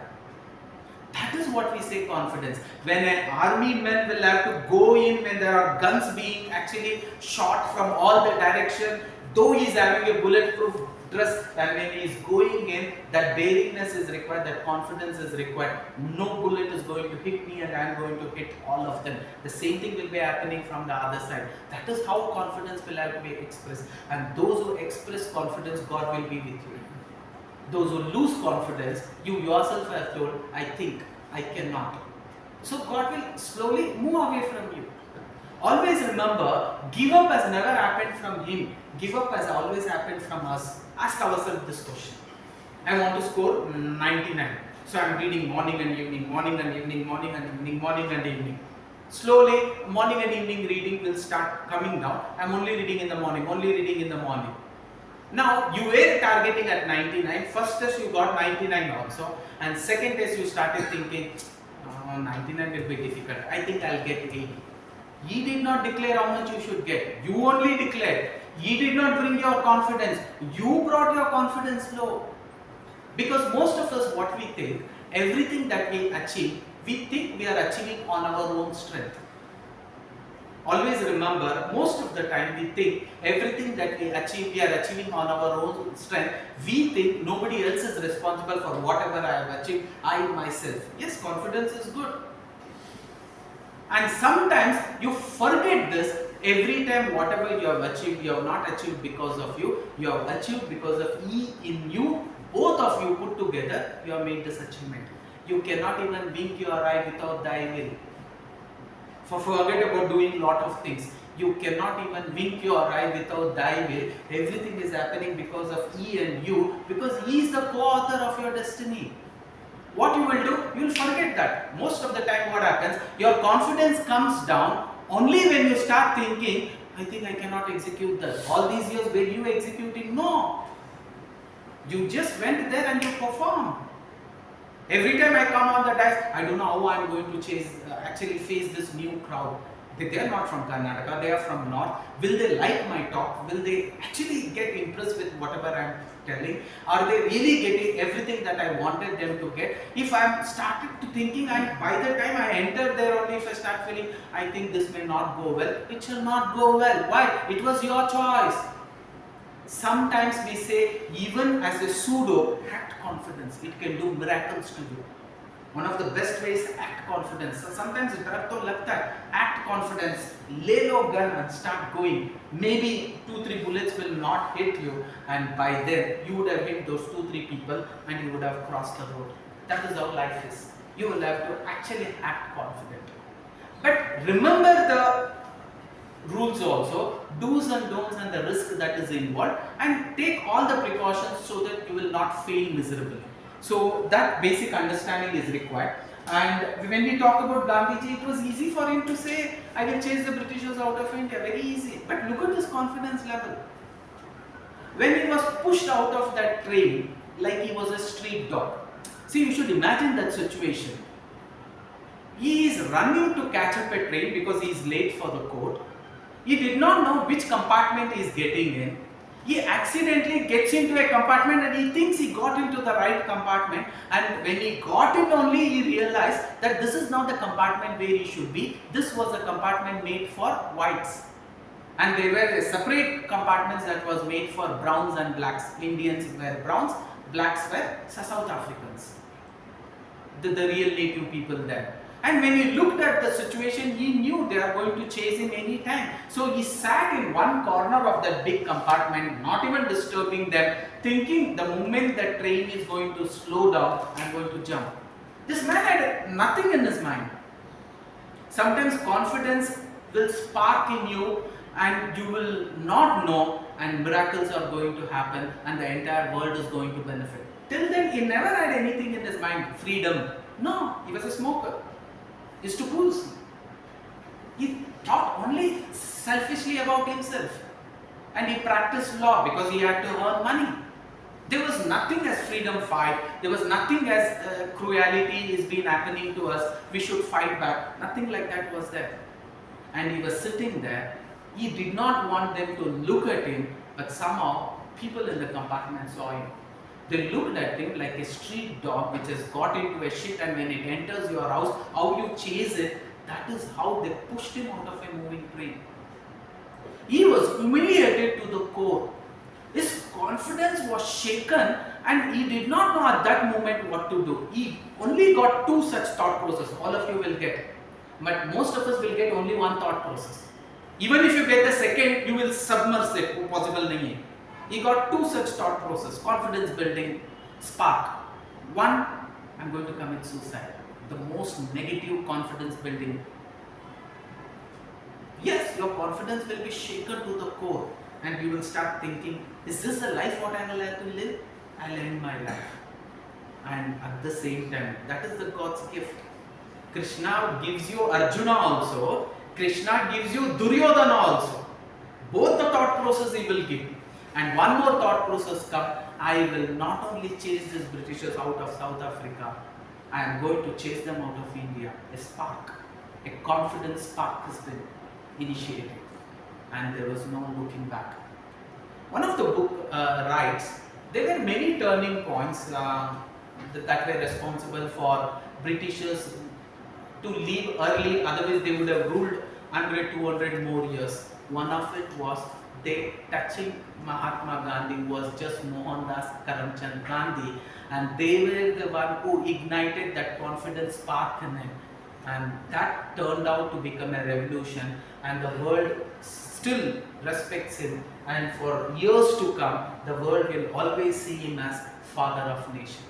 That is what we say confidence. When an army men will have to go in when there are guns being actually shot from all the direction, Though he is having a bulletproof dress, and when he is going in, that daringness is required, that confidence is required. No bullet is going to hit me and I am going to hit all of them. The same thing will be happening from the other side. That is how confidence will have to be expressed. And those who express confidence, God will be with you. Those who lose confidence, you yourself have told, I think, I cannot. So God will slowly move away from you. Always remember, give up has never happened from Him. Give up has always happened from us. Ask ourselves this question. I want to score 99. So I am reading morning and evening, morning and evening, morning and evening, morning and evening. Slowly, morning and evening reading will start coming down. I am only reading in the morning, only reading in the morning. Now, you were targeting at 99. First test you got 99 also. And second test you started thinking, 99 will be difficult. I think I'll get 80. Ye did not declare how much you should get. You only declared. Ye did not bring your confidence. You brought your confidence low. Because most of us, what we think, everything that we achieve, we think we are achieving on our own strength. Always remember, most of the time we think everything that we achieve, we are achieving on our own strength. We think nobody else is responsible for whatever I have achieved, I myself. Yes, confidence is good. And sometimes you forget this. Every time whatever you have achieved, you have not achieved because of you. You have achieved because of He in you. Both of you put together, you have made this achievement. You cannot even wink your eye without thy will. Forget about doing lot of things. You cannot even wink your eye without thy will. Everything is happening because of He and you, because He is the co-author of your destiny. What you will do, you will forget that. Most of the time what happens, your confidence comes down only when you start thinking, I think I cannot execute that. All these years were you executing? No. You just went there and you performed. Every time I come on the dice, I don't know how I am going to actually face this new crowd. They are not from Karnataka, they are from North. Will they like my talk? Will they actually get impressed with whatever I am telling? Are they really getting everything that I wanted them to get? If I am started to thinking, by the time I enter there only, if I start feeling, I think this may not go well, it shall not go well. Why? It was your choice. Sometimes we say, even as a pseudo, act confidence. It can do miracles to you. One of the best ways, act confidence. So sometimes डर तो लगता है. Act confidence. ले लो gun and start going. Maybe 2-3 bullets will not hit you, and by then you would have hit those 2-3 people and you would have crossed the road. That is how life is. You will have to actually act confident. But remember the rules also, do's and don'ts and the risk that is involved, and take all the precautions so that you will not fail miserably. So that basic understanding is required. And when we talk about Gandhiji, it was easy for him to say, I will chase the Britishers out of India, very easy. But look at his confidence level. When he was pushed out of that train, like he was a street dog. See, you should imagine that situation. He is running to catch up a train because he is late for the court. He did not know which compartment he is getting in. He accidentally gets into a compartment and he thinks he got into the right compartment, and when he got in only he realized that this is not the compartment where he should be. This was a compartment made for whites, and there were separate compartments that was made for browns and blacks. Indians were browns, blacks were South Africans, the real native people there. And when he looked at the situation, he knew they are going to chase him any time. So he sat in one corner of that big compartment, not even disturbing them, thinking the moment the train is going to slow down, I am going to jump. This man had nothing in his mind. Sometimes confidence will spark in you and you will not know, and miracles are going to happen and the entire world is going to benefit. Till then, he never had anything in his mind, freedom. No, he was a smoker. Is to fools. He thought only selfishly about himself, and he practiced law because he had to earn money. There was nothing as freedom fight, there was nothing as cruelty is been happening to us, we should fight back. Nothing like that was there. And he was sitting there. He did not want them to look at him, but somehow people in the compartment saw him. They looked at him like a street dog which has got into a shit, and when it enters your house, how you chase it, that is how they pushed him out of a moving train. He was humiliated to the core. His confidence was shaken and he did not know at that moment what to do. He only got two such thought processes. All of you will get. But most of us will get only one thought process. Even if you get the second, you will submerge it. Possible nahi hai. He got two such thought process. Confidence building spark. One, I'm going to commit suicide. The most negative confidence building. Yes, your confidence will be shaken to the core and you will start thinking, is this the life what I will have to live? I'll end my life. And at the same time, that is the God's gift. Krishna gives you Arjuna also, Krishna gives you Duryodhana also. Both the thought process he will give. And one more thought process come, I will not only chase these Britishers out of South Africa, I am going to chase them out of India. A spark, a confidence spark has been initiated and there was no looking back. One of the book writes, there were many turning points that were responsible for Britishers to leave early, otherwise they would have ruled 100, 200 more years. One of it was they touching Mahatma Gandhi was just Mohandas Karamchand Gandhi, and they were the one who ignited that confidence spark in him, and that turned out to become a revolution, and the world still respects him, and for years to come the world will always see him as father of nation.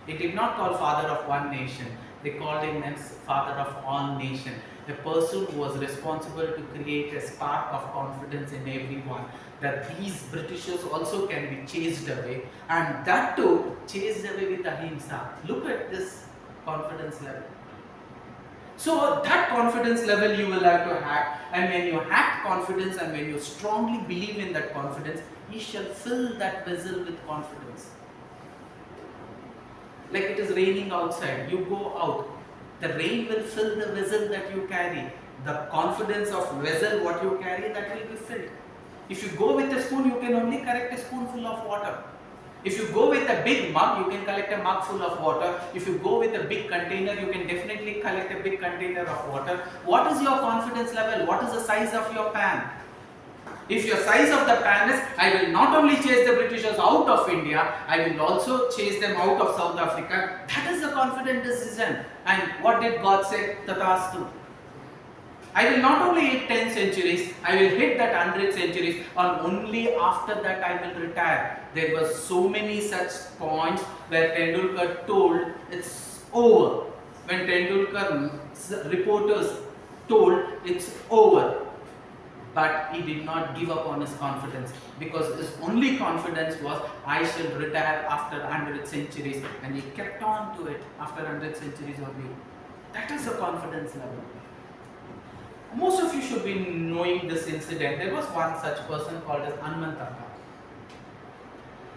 They did not call father of one nation, they called him as father of all nation. A person who was responsible to create a spark of confidence in everyone, that these Britishers also can be chased away, and that too chased away with ahimsa. Look at this confidence level. So that confidence level you will have to hack, and when you hack confidence and when you strongly believe in that confidence, you shall fill that vessel with confidence. Like it is raining outside, you go out, the rain will fill the vessel that you carry. The confidence of vessel what you carry, that will be filled. If you go with a spoon, you can only collect a spoonful of water. If you go with a big mug, you can collect a mug full of water. If you go with a big container, you can definitely collect a big container of water. What is your confidence level? What is the size of your pan? If your size of the pan is, I will not only chase the Britishers out of India, I will also chase them out of South Africa. That is a confident decision. And what did God say? Tathastu. I will not only hit 10 centuries, I will hit that 100 centuries, and only after that I will retire. There were so many such points where Tendulkar told it's over. When Tendulkar reporters told it's over. But he did not give up on his confidence, because his only confidence was, I shall retire after 100 centuries, and he kept on to it after 100 centuries or more. That is the confidence level. Most of you should be knowing this incident. There was one such person called as Hanmantappa.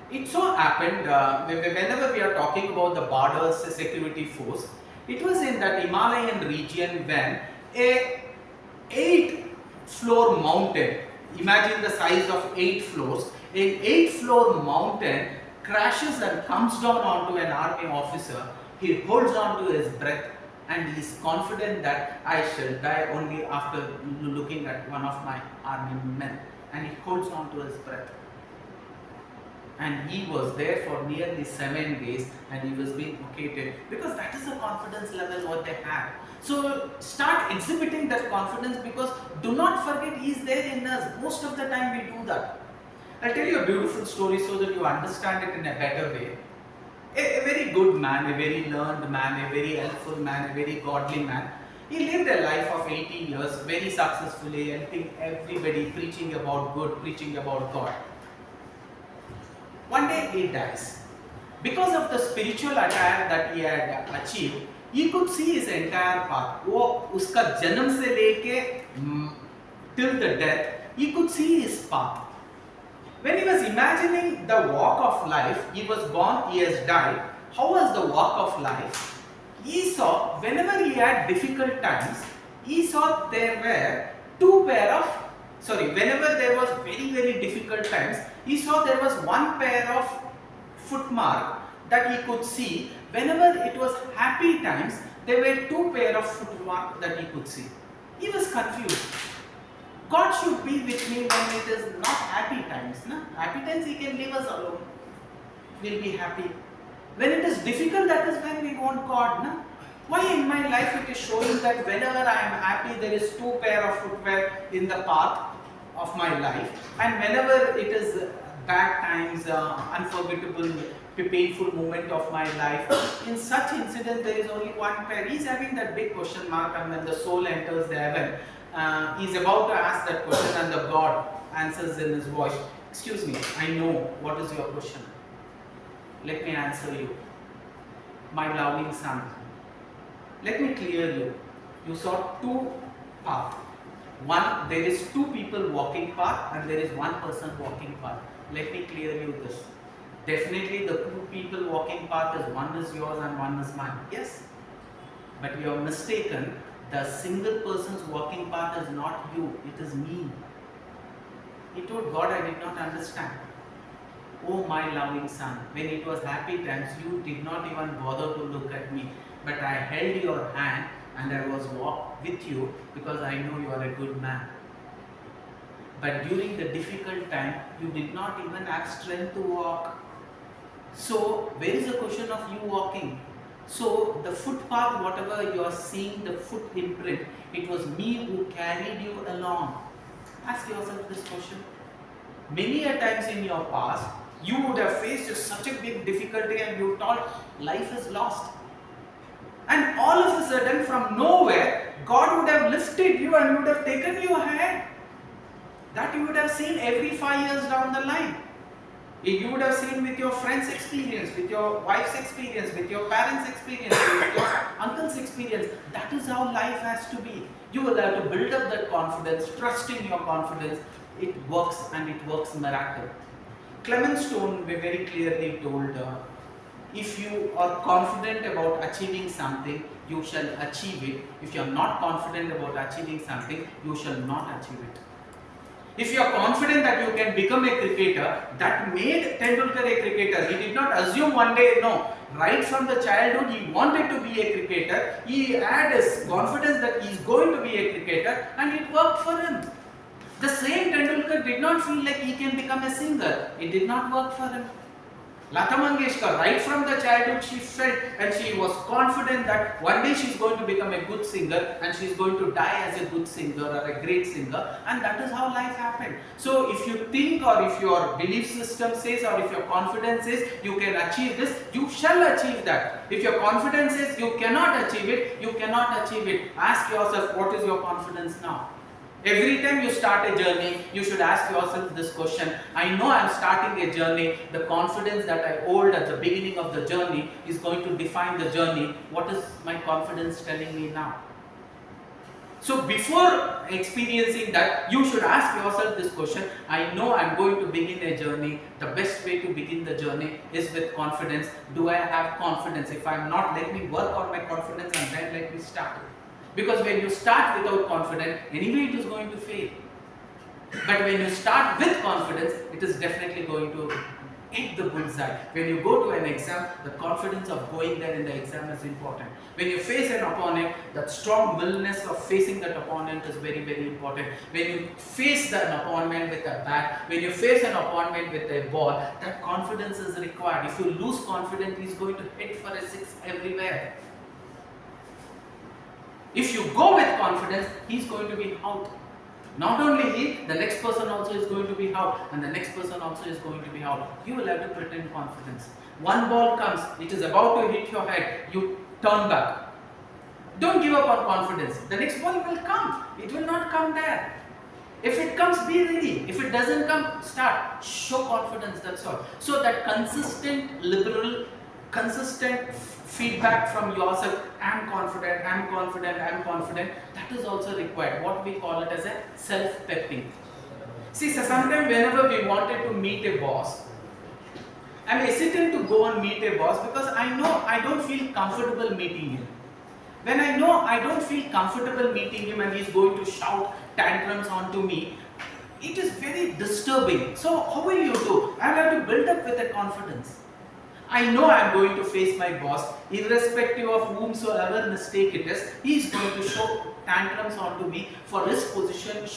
It so happened, whenever we are talking about the borders security force, it was in that Himalayan region when a 8-floor mountain, imagine the size of 8 floors, an 8-floor mountain crashes and comes down onto an army officer. He holds on to his breath and he is confident that I shall die only after looking at one of my army men, and he holds on to his breath. And he was there for nearly 7 days and he was being located, because that is the confidence level what they have. So start exhibiting that confidence, because do not forget he is there in us. Most of the time we do that. I'll tell you a beautiful story so that you understand it in a better way. A very good man, a very learned man, a very helpful man, a very godly man. He lived a life of 80 years very successfully, helping everybody, preaching about good, preaching about God. One day he dies. Because of the spiritual attire that he had achieved, he could see his entire path. वो उसका जन्म से लेके till the death, he could see his path. When he was imagining the walk of life, he was born, he has died. How was the walk of life? He saw, whenever he had difficult times, he saw there were whenever there was very, very difficult times, he saw there was one pair of footmark that he could see. Whenever it was happy times, there were 2 pair of footmark that he could see. He was confused. God should be with me when it is not happy times. Na? Happy times He can leave us alone. We'll be happy. When it is difficult, that is when we want God. Na? Why in my life it is showing that whenever I am happy, there is two pair of footwear in the path of my life, and whenever it is bad times, unforgettable, painful moment of my life, in such incident there is only one pair. He is having that big question mark, and when the soul enters the heaven, he is about to ask that question, and the God answers in his voice, "Excuse me, I know what is your question. Let me answer you. My loving son, let me clear you. You saw two paths. One, there is two people walking path, and there is one person walking path. Let me clear you this. Definitely the two people walking path is one is yours and one is mine. Yes. But you are mistaken. The single person's walking path is not you, it is me." He told God, "I did not understand. Oh my loving son, when it was happy times, you did not even bother to look at me. But I held your hand and I was walked with you because I know you are a good man. But during the difficult time, you did not even have strength to walk. So, where is the question of you walking? So, the footpath, whatever you are seeing, the foot imprint, it was me who carried you along." Ask yourself this question. Many a times in your past, you would have faced such a big difficulty and you thought life is lost. And all of a sudden, from nowhere, God would have lifted you and would have taken you ahead. That you would have seen every 5 years down the line. You would have seen with your friend's experience, with your wife's experience, with your parents' experience, with your uncle's experience. That is how life has to be. You will have to build up that confidence, trust in your confidence. It works, and it works miracle. Clement Stone very clearly told, if you are confident about achieving something, you shall achieve it. If you are not confident about achieving something, you shall not achieve it. If you are confident that you can become a cricketer, that made Tendulkar a cricketer. He did not assume one day, no. Right from the childhood, he wanted to be a cricketer. He had his confidence that he is going to be a cricketer, and it worked for him. The same Tendulkar did not feel like he can become a singer. It did not work for him. Lata Mangeshkar, right from the childhood, she felt and she was confident that one day she is going to become a good singer and she is going to die as a good singer or a great singer, and that is how life happened. So if you think, or if your belief system says, or if your confidence says you can achieve this, you shall achieve that. If your confidence says you cannot achieve it, you cannot achieve it. Ask yourself, what is your confidence now? Every time you start a journey, you should ask yourself this question. I know I am starting a journey. The confidence that I hold at the beginning of the journey is going to define the journey. What is my confidence telling me now? So before experiencing that, you should ask yourself this question. I know I am going to begin a journey. The best way to begin the journey is with confidence. Do I have confidence? If I am not, let me work on my confidence and then let me start. Because when you start without confidence, anyway it is going to fail. But when you start with confidence, it is definitely going to hit the bullseye. When you go to an exam, the confidence of going there in the exam is important. When you face an opponent, that strong willingness of facing that opponent is very, very important. When you face an opponent with a bat, when you face an opponent with a ball, that confidence is required. If you lose confidence, he is going to hit for a six everywhere. If you go with confidence, he is going to be out. Not only he, the next person also is going to be out, and the next person also is going to be out. You will have to pretend confidence. One ball comes, it is about to hit your head, you turn back. Don't give up on confidence. The next ball will come. It will not come there. If it comes, be ready. If it doesn't come, start. Show confidence, that's all. So that consistent, liberal, consistent feedback from yourself, I am confident, I am confident, I am confident, that is also required. What we call it as a self-pepping. See, so sometimes whenever we wanted to meet a boss, I am hesitant to go and meet a boss because I know I don't feel comfortable meeting him. When I know I don't feel comfortable meeting him and he is going to shout tantrums onto me, it is very disturbing. So how will you do? I have to build up with a confidence. I know I am going to face my boss, irrespective of whomsoever mistake it is, he is going to show tantrums onto me for his position.